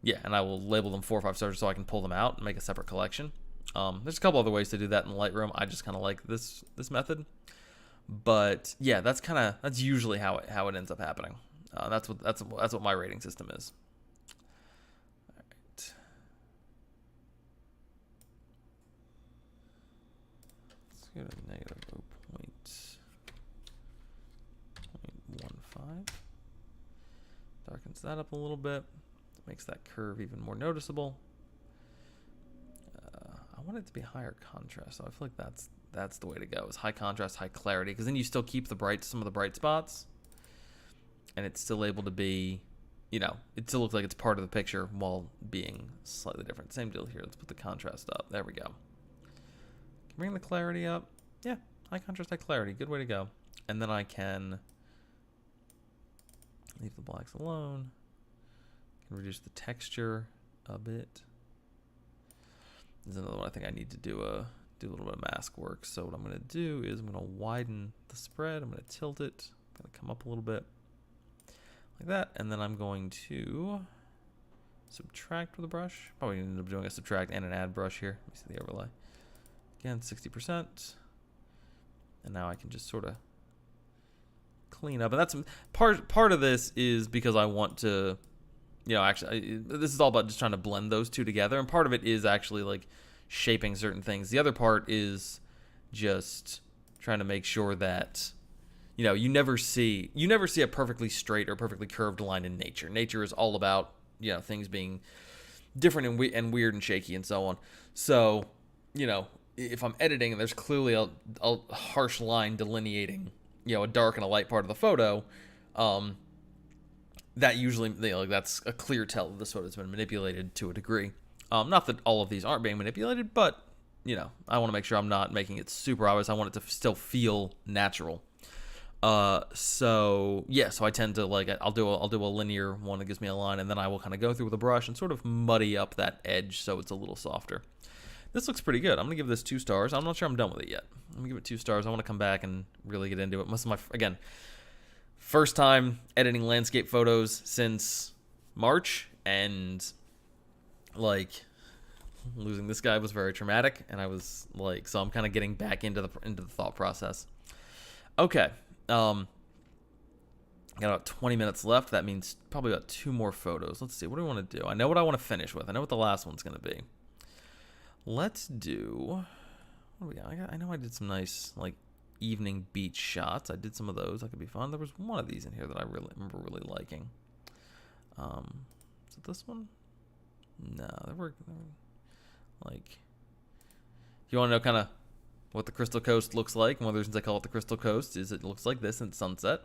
Yeah, and I will label them 4 or 5 stars so I can pull them out and make a separate collection. There's a couple other ways to do that in Lightroom. I just kind of like this method, but yeah, that's usually how it ends up happening. That's what my rating system is. All right. Let's go to negative 0.15. Darkens that up a little bit. Makes that curve even more noticeable. I want it to be higher contrast, so I feel like that's the way to go. Is high contrast, high clarity, because then you still keep some of the bright spots, and it's still able to be, it still looks like it's part of the picture while being slightly different. Same deal here. Let's put the contrast up. There we go. Bring the clarity up. Yeah, high contrast, high clarity. Good way to go. And then I can leave the blacks alone. Can reduce the texture a bit. There's another one I think I need to do a little bit of mask work. So what I'm going to do is I'm going to widen the spread. I'm going to tilt it. I'm going to come up a little bit. like that, and then I'm going to subtract with a brush. Probably end up doing a subtract and an add brush here. Let me see the overlay. Again, 60%. And now I can just sort of clean up. And that's part of this is because I want to, you know, actually, this is all about just trying to blend those two together. And part of it is actually like shaping certain things. The other part is just trying to make sure that, you know, you never see a perfectly straight or perfectly curved line in nature. Nature is all about, you know, things being different and weird and shaky and so on. So, you know, if I'm editing and there's clearly a harsh line delineating, you know, a dark and a light part of the photo, that usually, you know, that's a clear tell that this photo's been manipulated to a degree. Not that all of these aren't being manipulated, but, you know, I want to make sure I'm not making it super obvious. I want it to still feel natural. So I tend to like, I'll do a linear one that gives me a line, and then I will kind of go through with a brush and sort of muddy up that edge so it's a little softer. This looks pretty good. I'm gonna give this 2 stars. I'm not sure I'm done with it yet. I'm gonna give it 2 stars. I want to come back and really get into it. Most of my, again, first time editing landscape photos since March, and like losing this guy was very traumatic, and I was like, so I'm kind of getting back into the thought process. Okay. Got about 20 minutes left. That means probably about 2 more photos. Let's see. What do we want to do? I know what I want to finish with. I know what the last one's going to be. Let's do... What do we got? I know I did some nice, like, evening beach shots. I did some of those. That could be fun. There was one of these in here that I remember really liking. Is it this one? No, there were like... You want to know kind of what the Crystal Coast looks like? One of the reasons I call it the Crystal Coast is it looks like this in sunset.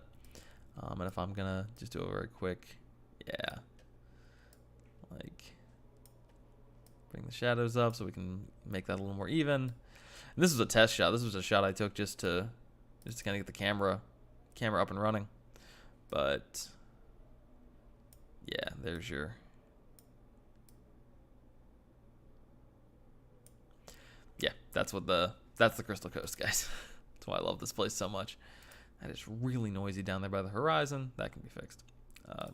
And if I'm gonna just do a very quick, yeah, like bring the shadows up so we can make that a little more even. And this was a test shot. This was a shot I took just to kind of get the camera up and running. But yeah, there's your. Yeah, that's the Crystal Coast, guys. That's why I love this place so much. That is really noisy down there by the horizon. That can be fixed.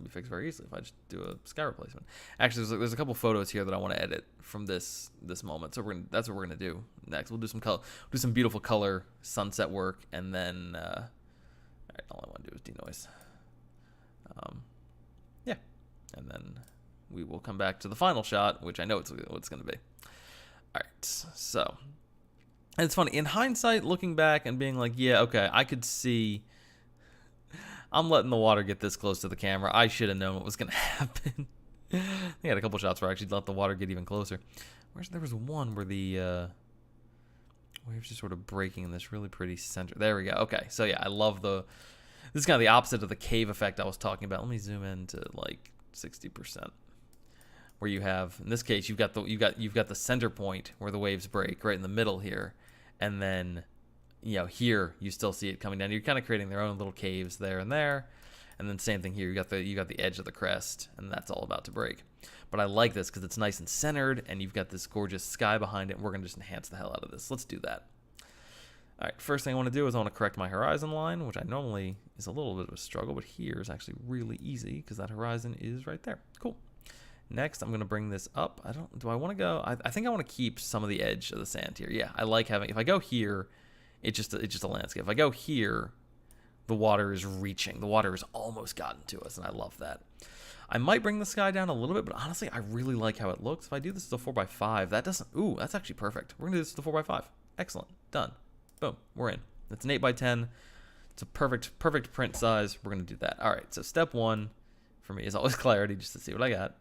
Be fixed very easily if I just do a sky replacement. Actually, there's a couple photos here that I want to edit from this moment. So that's what we're gonna do next. We'll do some beautiful color sunset work, and then all right, all I want to do is denoise. Yeah, and then we will come back to the final shot, which I know what it's gonna be. All right, so. And it's funny, in hindsight, looking back and being like, yeah, okay, I could see I'm letting the water get this close to the camera. I should have known what was going to happen. I had a couple shots where I actually let the water get even closer. There was one where the waves just sort of breaking in this really pretty center. There we go. Okay, so yeah, I love this is kind of the opposite of the cave effect I was talking about. Let me zoom in to like 60%. Where you have, in this case, you've got the center point where the waves break right in the middle here, and then, you know, here you still see it coming down. You're kind of creating their own little caves there, and then same thing here. You got the edge of the crest, and that's all about to break. But I like this because it's nice and centered, and you've got this gorgeous sky behind it. And we're gonna just enhance the hell out of this. Let's do that. All right, first thing I want to do is I want to correct my horizon line, which I normally is a little bit of a struggle, but here is actually really easy because that horizon is right there. Cool. Next, I'm going to bring this up. Do I want to go? I think I want to keep some of the edge of the sand here. Yeah, I like having, if I go here, it's just a landscape. If I go here, the water is reaching. The water has almost gotten to us, and I love that. I might bring the sky down a little bit, but honestly, I really like how it looks. If I do this as a 4x5, that's actually perfect. We're going to do this as a 4x5. Excellent. Done. Boom. We're in. That's an 8x10. It's a perfect print size. We're going to do that. All right, so step 1 for me is always clarity, just to see what I got.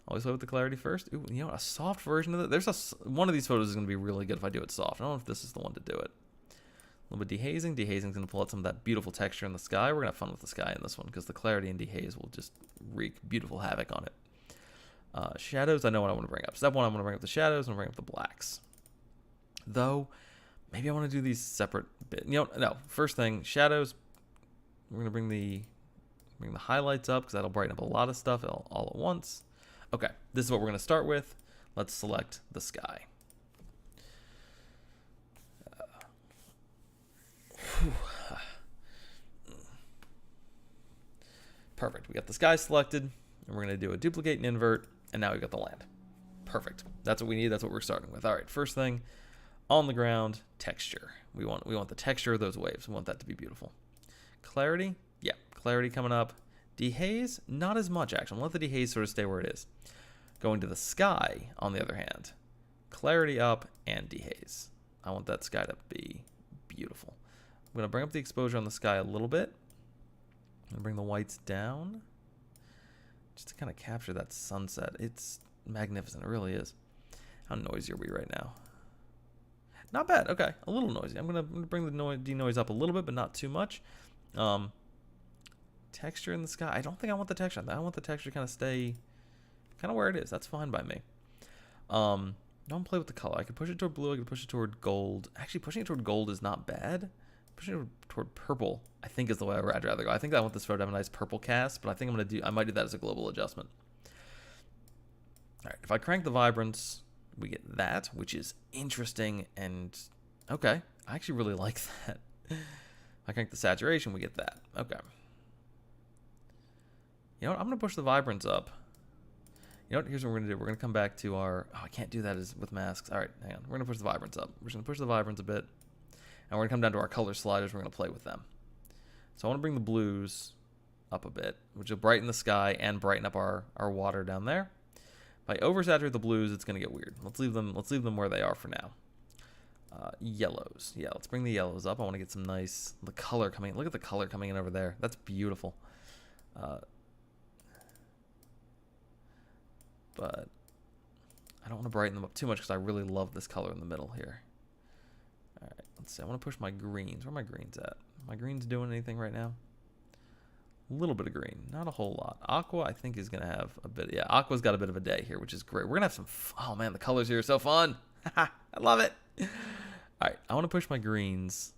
Always play with the clarity first. Ooh, you know, a soft version of it. One of these photos is going to be really good if I do it soft. I don't know if this is the one to do it. A little bit dehazing. Dehazing is going to pull out some of that beautiful texture in the sky. We're going to have fun with the sky in this one because the clarity and dehaze will just wreak beautiful havoc on it. Shadows, I know what I want to bring up. Step 1, I'm going to bring up the shadows. I'm going to bring up the blacks. Though, maybe I want to do these separate bit. You know, no. First thing, shadows. We're going to bring the highlights up because that'll brighten up a lot of stuff all at once. Okay, this is what we're going to start with. Let's select the sky. Perfect. We got the sky selected, and we're going to do a duplicate and invert, and now we got the land. Perfect. That's what we need. That's what we're starting with. All right, first thing, on the ground, texture. We want the texture of those waves. We want that to be beautiful. Clarity, yeah, clarity coming up. Dehaze, not as much actually. Let the dehaze sort of stay where it is. Going to the sky, on the other hand, clarity up and dehaze. I want that sky to be beautiful. I'm going to bring up the exposure on the sky a little bit. I'm going to bring the whites down just to kind of capture that sunset. It's magnificent. It really is. How noisy are we right now? Not bad. Okay, a little noisy. I'm gonna bring the denoise up a little bit, but not too much. Texture in the sky. I don't think I want the texture on that. I want the texture to kind of stay kind of where it is. That's fine by me. Don't play with the color. I could push it toward blue. I could push it toward gold. Actually, pushing it toward gold is not bad. Pushing it toward purple, I think, is the way I'd rather go. I think I want this photo to have a nice purple cast, but I think I might do that as a global adjustment. All right, if I crank the vibrance, we get that, which is interesting and okay. I actually really like that. If I crank the saturation, we get that. Okay. You know what? I'm going to push the vibrance up. You know what? Here's what we're going to do. We're going to come back to our... Oh, I can't do that with masks. All right, hang on. We're going to push the vibrance up. We're just going to push the vibrance a bit. And we're going to come down to our color sliders. We're going to play with them. So I want to bring the blues up a bit, which will brighten the sky and brighten up our water down there. If I oversaturate the blues, it's going to get weird. Let's leave them where they are for now. Yellows. Yeah, let's bring the yellows up. I want to get some nice... The color coming... Look at the color coming in over there. That's beautiful. But I don't want to brighten them up too much because I really love this color in the middle here. All right, let's see. I want to push my greens. Where are my greens at? Are my greens doing anything right now? A little bit of green, not a whole lot. Aqua, I think, is going to have a bit. Yeah, Aqua's got a bit of a day here, which is great. We're going to have some... Oh, man, the colors here are so fun. I love it. All right, I want to push my greens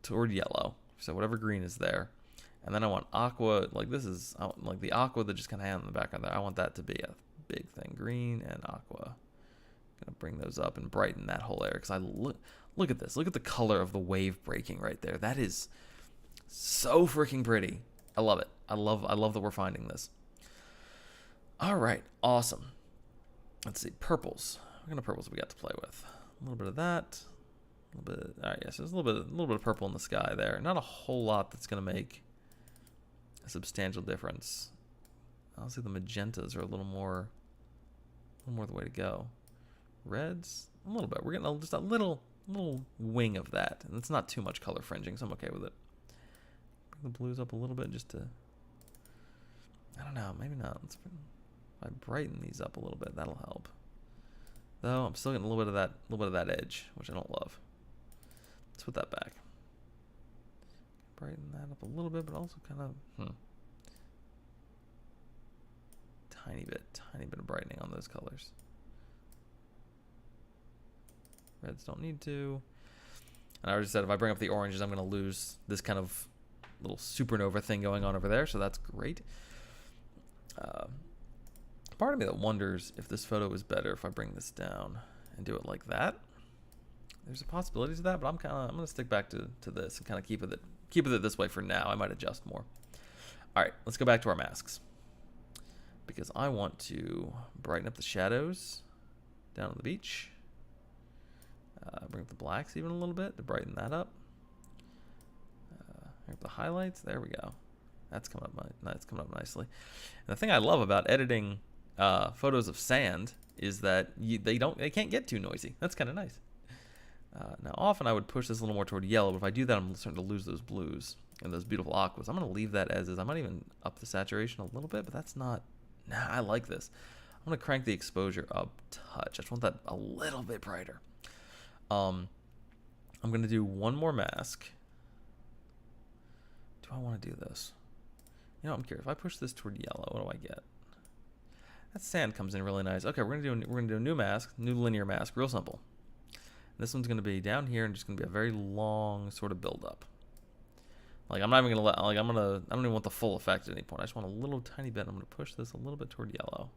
toward yellow. So whatever green is there. And then I want aqua, like this is like the aqua that just kind of hang in the background there. I want that to be a big thing. Green and aqua. Gonna bring those up and brighten that whole area because I look at this. Look at the color of the wave breaking right there. That is so freaking pretty. I love it. I love that we're finding this. All right, awesome. Let's see, purples. What kind of purples we got to play with? A little bit of that. A little bit. All right, yes, there's a little bit of purple in the sky there. Not a whole lot that's gonna make a substantial difference. Honestly, the magentas are a little more the way to go. Reds, a little bit. We're getting just a little wing of that, and it's not too much color fringing, so I'm okay with it. Bring the blues up a little bit just to. I don't know, maybe not. If I brighten these up a little bit, that'll help. Though I'm still getting a little bit of that edge, which I don't love. Let's put that back. Brighten that up a little bit, but also kind of tiny bit of brightening on those colors. Reds don't need to. And I already said if I bring up the oranges, I'm going to lose this kind of little supernova thing going on over there, so that's great. Part of me that wonders if this photo is better if I bring this down and do it like that. There's a possibility to that, but I'm going to stick back to this and kind of keep it this way for now. I might adjust more. All right, let's go back to our masks because I want to brighten up the shadows down on the beach. Bring up the blacks even a little bit to brighten that up. Bring up the highlights. There we go. That's coming up nicely. And the thing I love about editing photos of sand is that they can't get too noisy. That's kind of nice. Now, often I would push this a little more toward yellow, but if I do that, I'm starting to lose those blues and those beautiful aquas. I'm going to leave that as is. I might even up the saturation a little bit, but that's not... Nah, I like this. I'm going to crank the exposure up touch. I just want that a little bit brighter. I'm going to do one more mask. Do I want to do this? You know, I'm curious. If I push this toward yellow, what do I get? That sand comes in really nice. Okay, we're gonna do a new mask, new linear mask, real simple. This one's gonna be down here and just gonna be a very long sort of build up. Like I'm not even gonna I don't even want the full effect at any point. I just want a little tiny bit. I'm gonna push this a little bit toward yellow.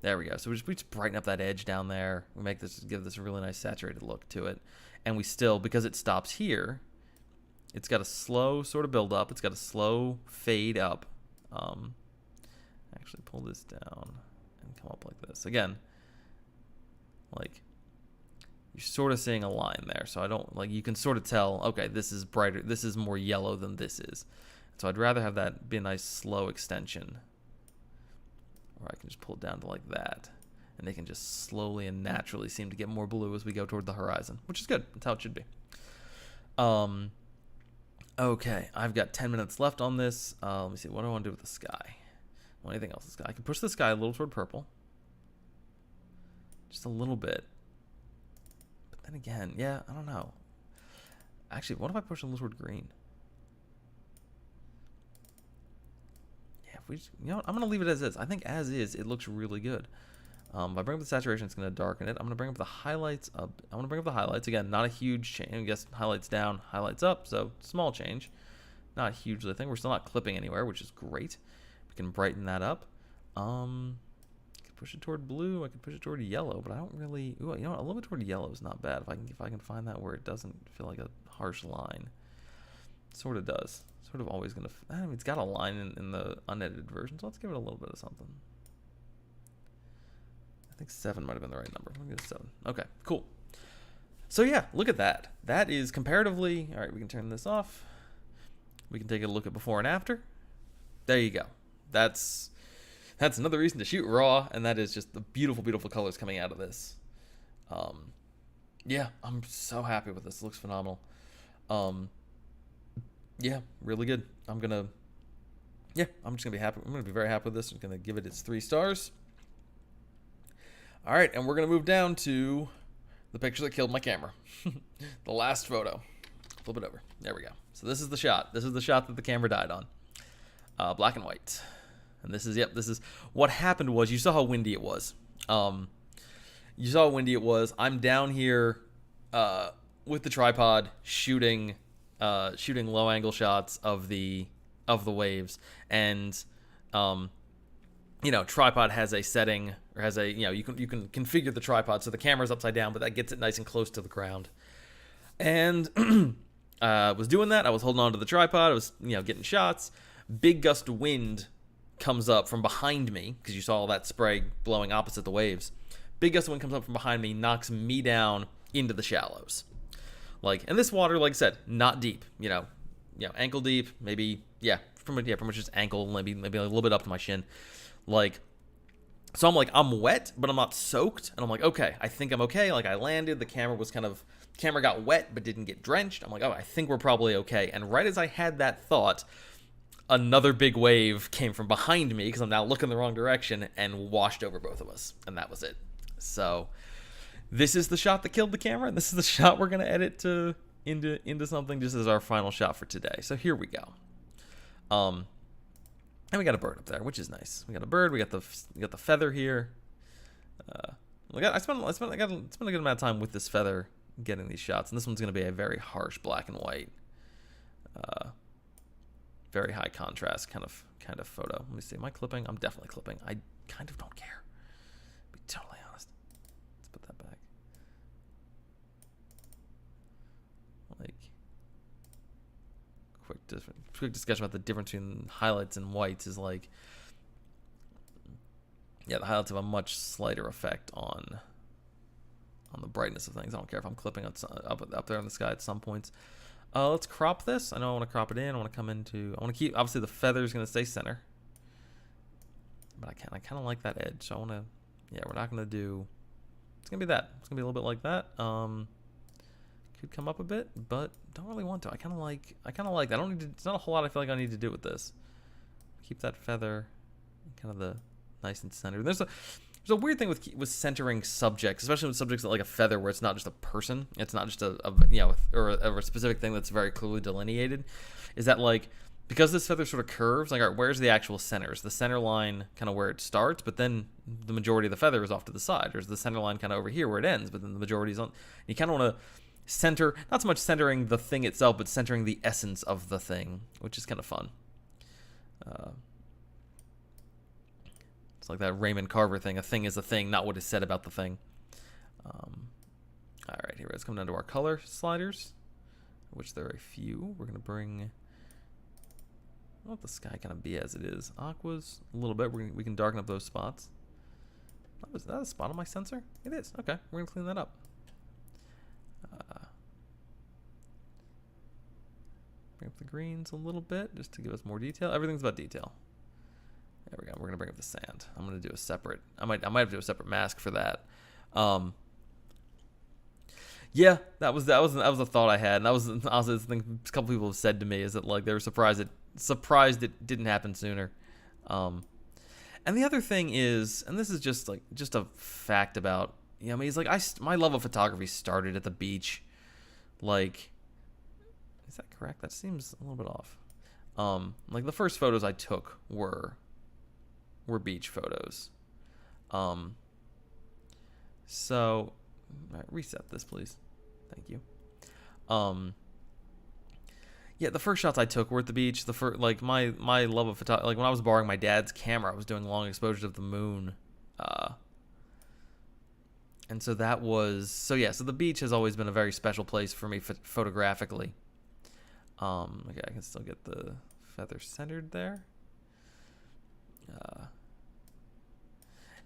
There we go. So we just brighten up that edge down there. We give this a really nice saturated look to it. And we still, because it stops here, it's got a slow sort of build up. It's got a slow fade up. Actually pull this down and come up like this. Again, like you're sort of seeing a line there. So I don't, like, you can sort of tell, okay, this is brighter. This is more yellow than this is. So I'd rather have that be a nice slow extension. Or I can just pull it down to like that. And they can just slowly and naturally seem to get more blue as we go toward the horizon, which is good. That's how it should be. Okay, I've got 10 minutes left on this. Let me see. What do I want to do with the sky? Well, anything else? The sky. I can push the sky a little toward purple. Just a little bit. But then again, yeah, I don't know. Actually, what if I push a little toward green? Yeah, if we just, you know what? I'm going to leave it as is. I think as is, it looks really good. If I bring up the saturation, it's going to darken it. I'm going to bring up the highlights up. I want to bring up the highlights. Again, not a huge change. I guess highlights down, highlights up. So small change. Not a huge thing. We're still not clipping anywhere, which is great. We can brighten that up. I could push it toward blue. I could push it toward yellow, but I don't really. Ooh, you know what? A little bit toward yellow is not bad. If I can find that where it doesn't feel like a harsh line. It sort of does. Sort of always going to. I mean, it's got a line in the unedited version, so let's give it a little bit of something. I think 7 might have been the right number. I'm going to go 7. Okay, cool. So yeah, look at that. That is comparatively... All right, we can turn this off. We can take a look at before and after. There you go. That's another reason to shoot raw, and that is just the beautiful, beautiful colors coming out of this. Yeah, I'm so happy with this. It looks phenomenal. Yeah, really good. I'm just going to be happy. I'm going to be very happy with this. I'm going to give it its 3 stars. All right, and we're going to move down to the picture that killed my camera. The last photo. Flip it over. There we go. So this is the shot. This is the shot that the camera died on. Black and white. And this is what happened was, you saw how windy it was. I'm down here with the tripod shooting low angle shots of the waves, and tripod has a setting, or has a, you can configure the tripod so the camera's upside down, but that gets it nice and close to the ground. And was doing that. I was holding on to the tripod. I was, getting shots. Big gust of wind comes up from behind me, because you saw all that spray blowing opposite the waves. Big gust of wind comes up from behind me, knocks me down into the shallows. And this water, like I said, not deep. Ankle deep, maybe, pretty much just ankle, maybe a little bit up to my shin. So I'm wet, but I'm not soaked. And I'm like, okay, I think I'm okay. I landed, the camera got wet, but didn't get drenched. I'm like, oh, I think we're probably okay. And right as I had that thought, another big wave came from behind me, because I'm now looking the wrong direction, and washed over both of us. And that was it. So this is the shot that killed the camera. And this is the shot we're going to edit into something just as our final shot for today. So here we go. And we got a bird up there, which is nice. We got a bird. We got the feather here. I spent a good amount of time with this feather getting these shots, and this one's going to be a very harsh black and white, very high contrast kind of photo. Let me see. Am I clipping? I'm definitely clipping. I kind of don't care, to be totally honest. Let's put that back. Quick discussion about the difference between highlights and whites is the highlights have a much slighter effect on the brightness of things. I don't care if I'm clipping up there in the sky at some points. Let's crop this. I know I want to crop it in. I want to keep, obviously the feather is going to stay center, but I kind of like that edge. So I want to, we're not going to do, it's going to be that. It's going to be a little bit like that. Could come up a bit, but don't really want to. I kind of like that. I don't need to, it's not a whole lot I feel like I need to do with this. Keep that feather kind of the nice and center. There's a weird thing with centering subjects, especially with subjects like a feather, where it's not just a person, it's not just a specific thing that's very clearly delineated. Is that because this feather sort of curves, all right, where's the actual center? Is the center line kind of where it starts, but then the majority of the feather is off to the side, or is the center line kind of over here where it ends, but then the majority is on? You kind of want to center, not so much centering the thing itself, but centering the essence of the thing, which is kind of fun. It's like that Raymond Carver thing. A thing is a thing, not what is said about the thing. All right, here, let's come down to our color sliders. which there are a few. We're going to bring, I want the sky kind of be as it is. Aquas, a little bit. We can darken up those spots. Is that a spot on my sensor? It is. Okay, we're going to clean that up. Bring up the greens a little bit just to give us more detail. Everything's about detail. There we go. We're gonna bring up the sand. I'm gonna do a separate. I might have to do a separate mask for that. Yeah, that was a thought I had, and that was also the thing a couple people have said to me is that like they were surprised it didn't happen sooner. And the other thing is, and this is just a fact about, you know, I mean, he's like my love of photography started at the beach. Like, is that correct? That seems a little bit off. Like the first photos I took were beach photos. So, all right, reset this, please. Thank you. Yeah, the first shots I took were at the beach. Like my love of photography, like when I was borrowing my dad's camera, I was doing long exposures of the moon. And so that was, so the beach has always been a very special place for me photographically. Okay, I can still get the feather centered there.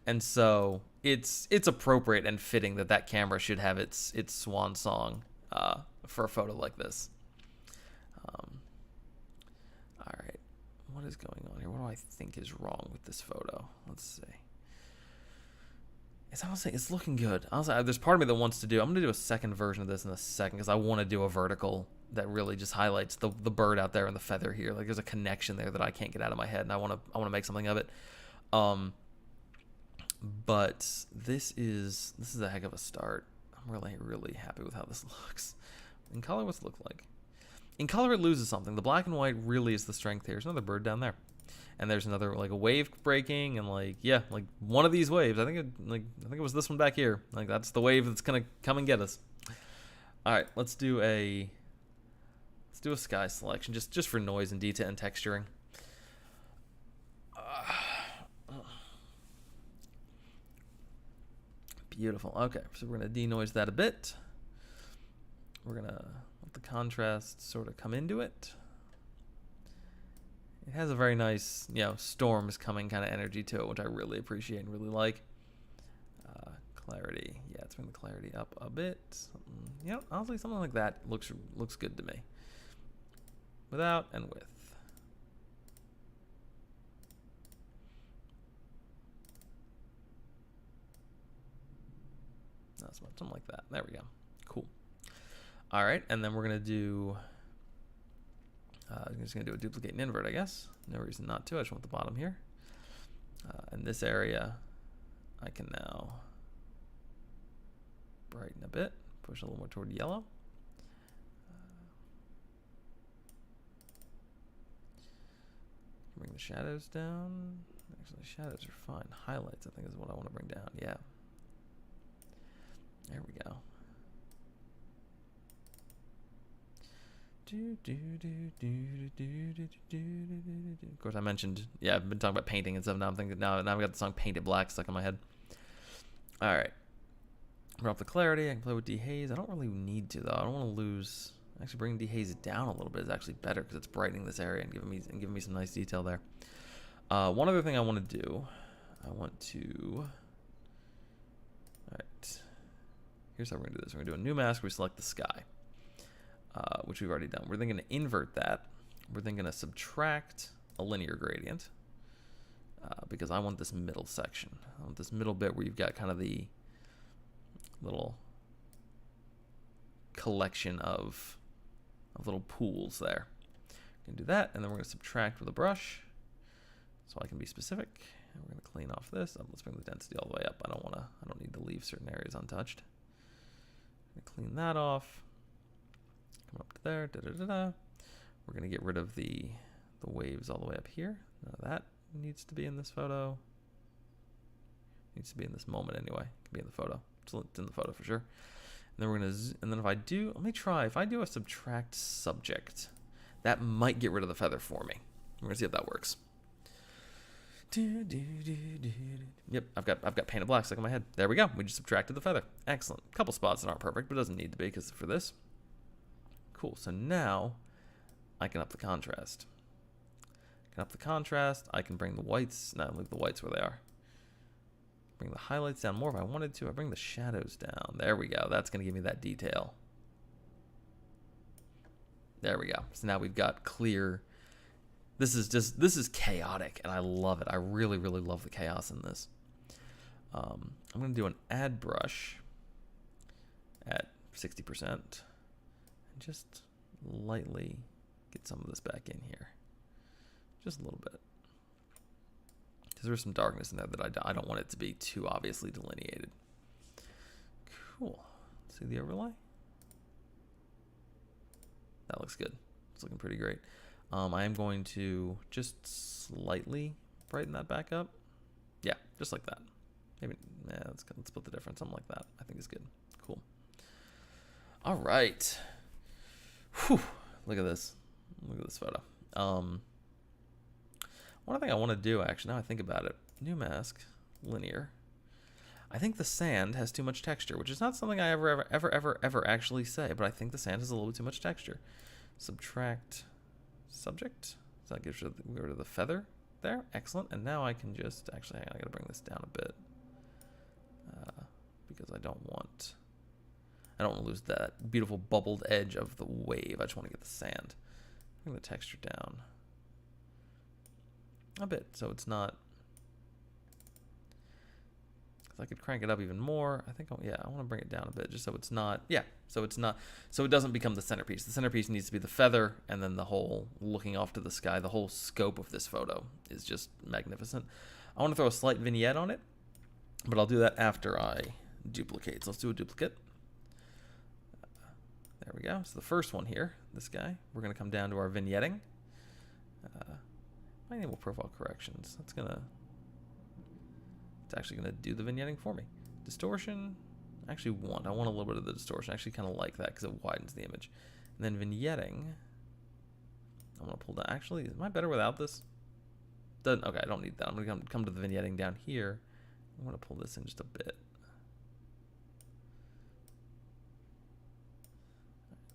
And so it's appropriate and fitting that camera should have its swan song for a photo like this. All right, what is going on here? What do I think is wrong with this photo? Let's see. It's looking good. Honestly, there's part of me that wants to do. I'm gonna do a second version of this in a second because I want to do a vertical that really just highlights the bird out there and the feather here. Like there's a connection there that I can't get out of my head, and I want to make something of it. But this is a heck of a start. I'm really happy with how this looks. In color, what's it look like? In color, it loses something. The black and white really is the strength here. There's another bird down there, and there's another like a wave breaking, and like one of these waves. I think it was this one back here. Like that's the wave that's gonna come and get us. All right, let's do a sky selection just for noise and detail and texturing. Beautiful. Okay, so we're going to denoise that a bit. We're going to let the contrast sort of come into it. It has a very nice, storms coming kind of energy to it, which I really appreciate and really like. Clarity. Yeah, let's bring the clarity up a bit. Honestly, something like that looks good to me. Without and with. Not so much, something like that. There we go. Cool. All right, and then we're gonna do. I'm just gonna do a duplicate and invert, I guess. No reason not to. I just want the bottom here. In this area, I can now brighten a bit, push a little more toward yellow. Bring the shadows down. Actually, shadows are fine. Highlights, I think, is what I want to bring down. Yeah. There we go. Of course, I mentioned, I've been talking about painting and stuff. Now I'm thinking, now I've got the song Painted Black stuck in my head. All right. Drop the clarity. I can play with dehaze. I don't really need to, though. I don't want to lose. Actually, bringing dehaze down a little bit is actually better because it's brightening this area and giving me some nice detail there. One other thing I want to do, all right. Here's how we're going to do this. We're going to do a new mask. We select the sky, which we've already done. We're then going to invert that. We're then going to subtract a linear gradient because I want this middle section. I want this middle bit where you've got kind of the little collection of little pools there. We can do that, and then we're going to subtract with a brush so I can be specific. And we're going to clean off this. Let's bring the density all the way up. I don't need to leave certain areas untouched. Clean that off. Come up to there. We're going to get rid of the waves all the way up here. None of that needs to be in this photo. Needs to be in this moment anyway. It can be in the photo. It's in the photo for sure. And then we're going to, and then if I do a subtract subject, that might get rid of the feather for me. We're going to see if that works. Yep, I've got painted black stuck in my head. There we go. We just subtracted the feather. Excellent. A couple spots that aren't perfect, but it doesn't need to be because for this. Cool. So now I can up the contrast. I can bring the whites. No, leave the whites where they are. Bring the highlights down more if I wanted to. I bring the shadows down. There we go. That's going to give me that detail. There we go. So now we've got clear. This is chaotic, and I love it. I really, really love the chaos in this. I'm going to do an add brush at 60% and just lightly get some of this back in here. Just a little bit. Because there's some darkness in there that I don't want it to be too obviously delineated. Cool. See the overlay? That looks good. It's looking pretty great. I am going to just slightly brighten that back up. Yeah, just like that. Maybe, yeah, let's split the difference. Something like that. I think is good. Cool. All right. Whew. Look at this. Look at this photo. One thing I want to do, actually, now I think about it, new mask, linear. I think the sand has too much texture, which is not something I ever actually say, but I think the sand has a little bit too much texture. Subtract subject. So that gives rid of the feather there. Excellent. And now I can just, actually, I got to bring this down a bit because I don't want to lose that beautiful bubbled edge of the wave. I just want to get the sand. Bring the texture down a bit so it's not. I could crank it up even more. I think, yeah, I want to bring it down a bit just so it's not, yeah, so it doesn't become the centerpiece. The centerpiece needs to be the feather, and then the whole looking off to the sky, the whole scope of this photo is just magnificent. I want to throw a slight vignette on it, but I'll do that after I duplicate. So let's do a duplicate. There we go. So the first one here, this guy, we're going to come down to our vignetting. My enable profile corrections. It's actually going to do the vignetting for me. Distortion, I actually want a little bit of the distortion. I actually kind of like that because it widens the image. And then vignetting, I'm going to pull down. Actually, am I better without this? Okay, I don't need that. I'm going to come to the vignetting down here. I'm going to pull this in just a bit.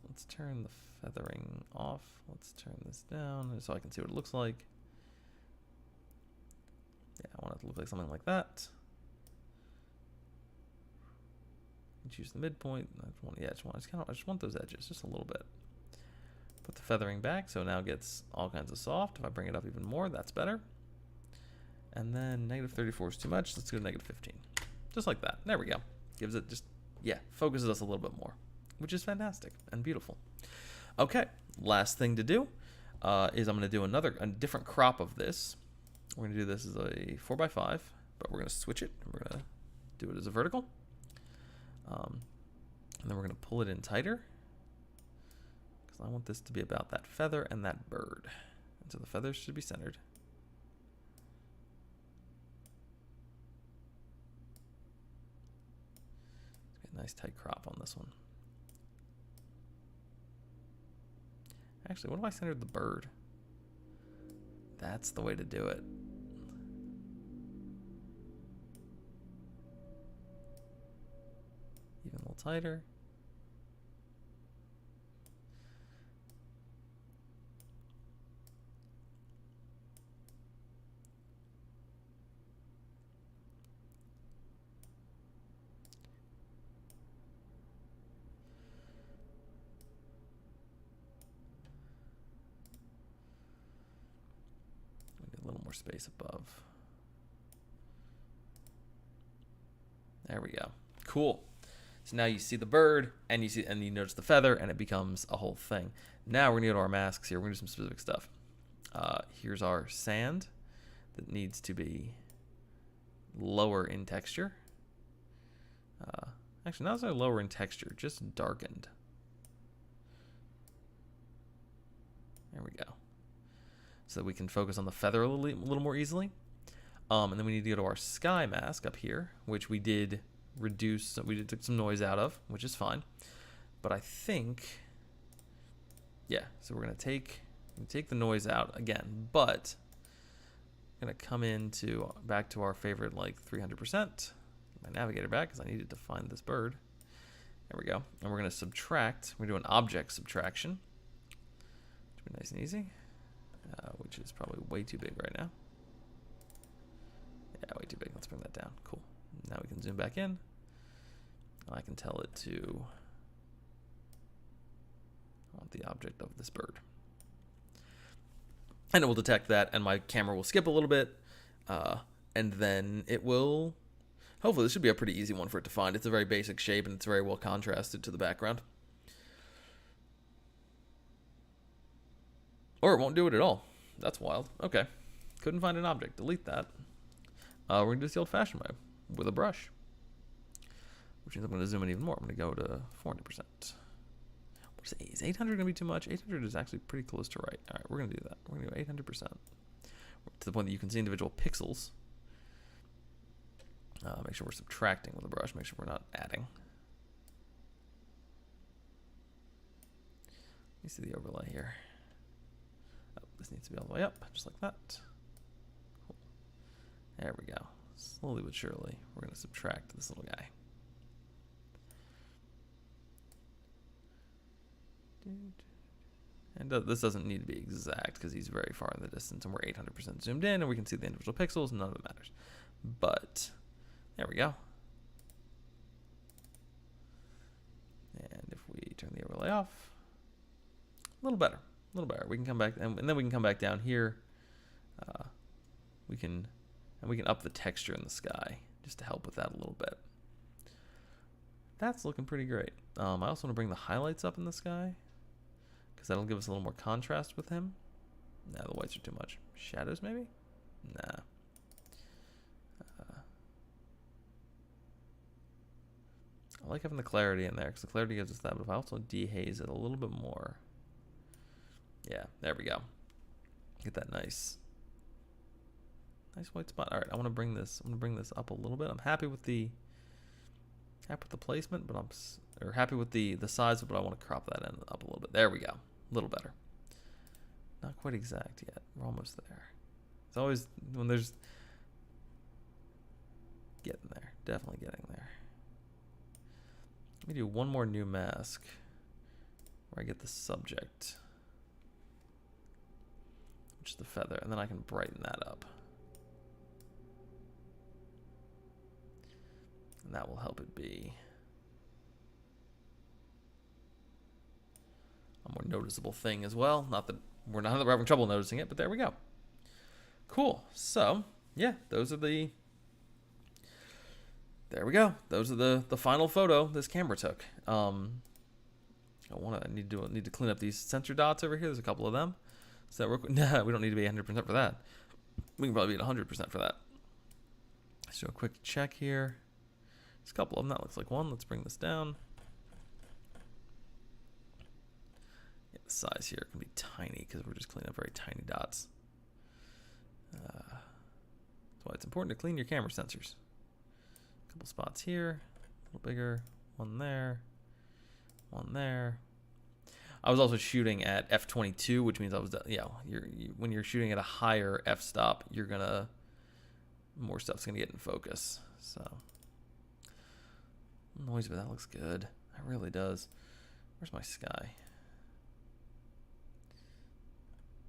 Let's turn the feathering off. Let's turn this down so I can see what it looks like. Yeah, I want it to look like something like that. Choose the midpoint. I just want those edges just a little bit. Put the feathering back so now it gets all kinds of soft. If I bring it up even more, that's better. And then -34 is too much. Let's go to -15. Just like that. There we go. Gives it just, yeah, focuses us a little bit more, which is fantastic and beautiful. Okay, last thing to do is I'm going to do a different crop of this. We're going to do this as a 4x5, but we're going to switch it. And we're going to do it as a vertical. And then we're going to pull it in tighter because I want this to be about that feather and that bird. And so the feathers should be centered. Let's get a nice tight crop on this one. Actually, what if I centered the bird? That's the way to do it. Even a little tighter. A little more space above. There we go. Cool. So now you see the bird, and you notice the feather, and it becomes a whole thing. Now we're gonna go to our masks here. We're gonna do some specific stuff. Here's our sand that needs to be lower in texture. Actually, not necessarily lower in texture, just darkened. There we go. So that we can focus on the feather a little more easily. And then we need to go to our sky mask up here, which we did took some noise out of, which is fine. But I think, yeah, so we're going to take the noise out again, but I'm going to come back to our favorite, like 300%. My navigator back because I needed to find this bird. There we go. And we're going to subtract. We're going to do an object subtraction. Which will be nice and easy. Which is probably way too big right now. Yeah, way too big. Let's bring that down. Cool. Now we can zoom back in. I can tell it to I want the object of this bird. And it will detect that, and my camera will skip a little bit. And then it will... Hopefully, this should be a pretty easy one for it to find. It's a very basic shape, and it's very well contrasted to the background. Or it won't do it at all. That's wild. Okay. Couldn't find an object. Delete that. We're going to do this the old-fashioned way with a brush. Which means I'm going to zoom in even more. I'm going to go to 400%. Is 800 going to be too much? 800 is actually pretty close to right. All right, we're going to do that. We're going to go 800%. To the point that you can see individual pixels. Make sure we're subtracting with a brush. Make sure we're not adding. Let me see the overlay here. Oh, this needs to be all the way up, just like that. Cool. There we go. Slowly but surely, we're going to subtract this little guy. And this doesn't need to be exact because he's very far in the distance, and we're 800% zoomed in, and we can see the individual pixels. None of it matters. But there we go. And if we turn the overlay off, a little better, a little better. We can come back, and then we can come back down here. We can up the texture in the sky just to help with that a little bit. That's looking pretty great. I also want to bring the highlights up in the sky because that'll give us a little more contrast with him. Nah, the whites are too much. Shadows, maybe? Nah. I like having the clarity in there because the clarity gives us that, but if I also dehaze it a little bit more. Yeah, there we go. Get that nice white spot. All right, I'm gonna bring this up a little bit. I'm happy with the placement, but happy with the size, but I want to crop that end up a little bit. There we go. A little better. Not quite exact yet. We're almost there. It's always when there's getting there. Definitely getting there. Let me do one more new mask where I get the subject, which is the feather, and then I can brighten that up. And that will help it be a more noticeable thing as well. Not that we're having trouble noticing it, but there we go. Cool. So, yeah, those are the... There we go. Those are the final photo this camera took. I need to clean up these sensor dots over here. There's a couple of them. So nah, we don't need to be 100% for that. We can probably be at 100% for that. Let's do a quick check here. There's a couple of them. That looks like one. Let's bring this down. Yeah, the size here can be tiny because we're just cleaning up very tiny dots. That's why it's important to clean your camera sensors. Couple spots here, a little bigger, one there, one there. I was also shooting at f/22, which means I was, when you're shooting at a higher f-stop, more stuff's gonna get in focus. So noise, but that looks good. That really does. Where's my sky?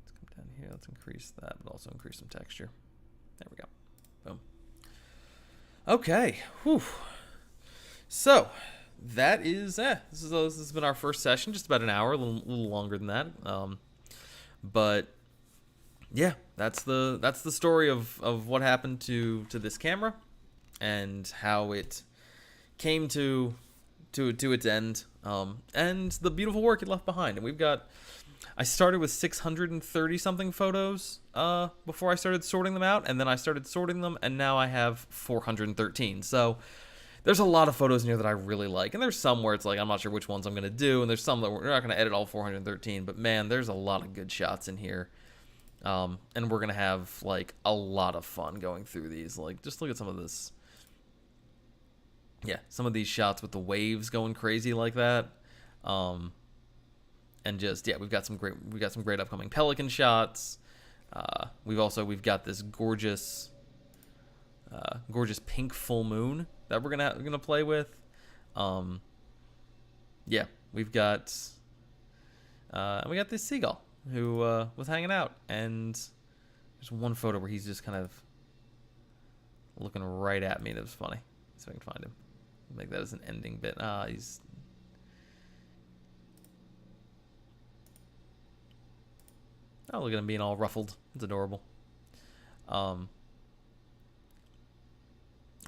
Let's come down here. Let's increase that, but also increase some texture. There we go. Boom. Okay, whew. So that is this has been our first session, just about an hour, a little longer than that. But yeah, that's the story of what happened to this camera and how it came to its end, and the beautiful work it left behind. And I started with 630 something photos before I started sorting them out, and then I started sorting them, and now I have 413. So there's a lot of photos in here that I really like, and there's some where it's like I'm not sure which ones I'm going to do, and there's some that we're not going to edit all 413, but man, there's a lot of good shots in here. And we're going to have like a lot of fun going through these. Like, just look at some of this. Yeah, some of these shots with the waves going crazy like that. And just, yeah, we've got some great upcoming pelican shots. We've got this gorgeous pink full moon that we're gonna play with. yeah, we got this seagull who was hanging out, and there's one photo where he's just kind of looking right at me. That was funny. See if I can find him. Make that as an ending bit. He's. Oh, look at him being all ruffled. It's adorable. Oh,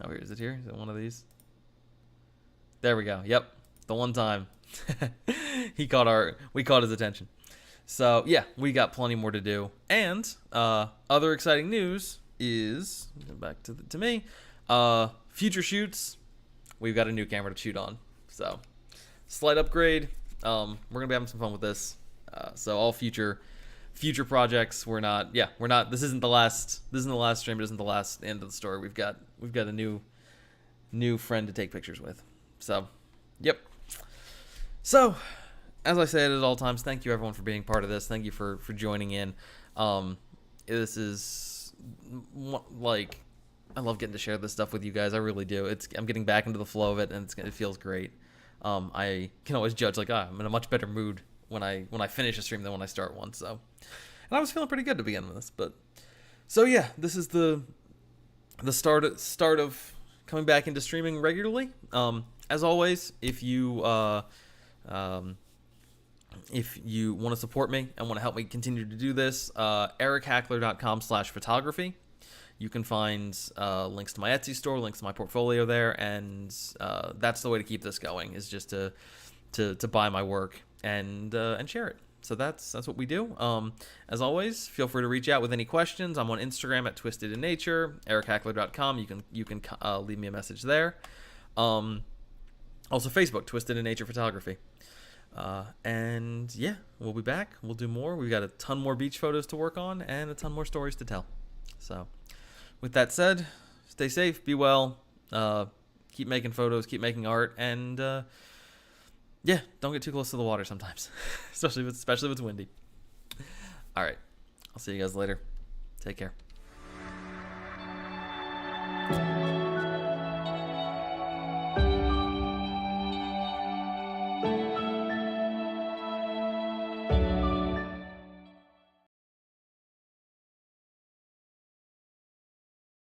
here is it. Here is it. One of these. There we go. Yep, the one time we caught his attention. So yeah, we got plenty more to do. And other exciting news is back to me. Future shoots. We've got a new camera to shoot on. So slight upgrade. We're gonna be having some fun with this. So all future projects. We're not. This isn't the last stream. It isn't the last end of the story. We've got a new friend to take pictures with. So, yep. So, as I say at all times, thank you everyone for being part of this. Thank you for joining in. This is like, I love getting to share this stuff with you guys. I really do. I'm getting back into the flow of it, and it feels great. I can always judge I'm in a much better mood when I finish a stream than when I start one. So, and I was feeling pretty good to begin with this. But so yeah, this is the start of coming back into streaming regularly. As always, if you want to support me and want to help me continue to do this, erichackler.com/photography. You can find links to my Etsy store, links to my portfolio there, and that's the way to keep this going, is just to buy my work and share it. So that's what we do. As always, feel free to reach out with any questions. I'm on Instagram at twistedinnature, erichackler.com. You can leave me a message there. Also Facebook, Twisted in Nature Photography. And yeah, we'll be back. We'll do more. We've got a ton more beach photos to work on and a ton more stories to tell. So with that said, stay safe, be well, keep making photos, keep making art, and yeah, don't get too close to the water sometimes, especially if it's windy. All right, I'll see you guys later. Take care.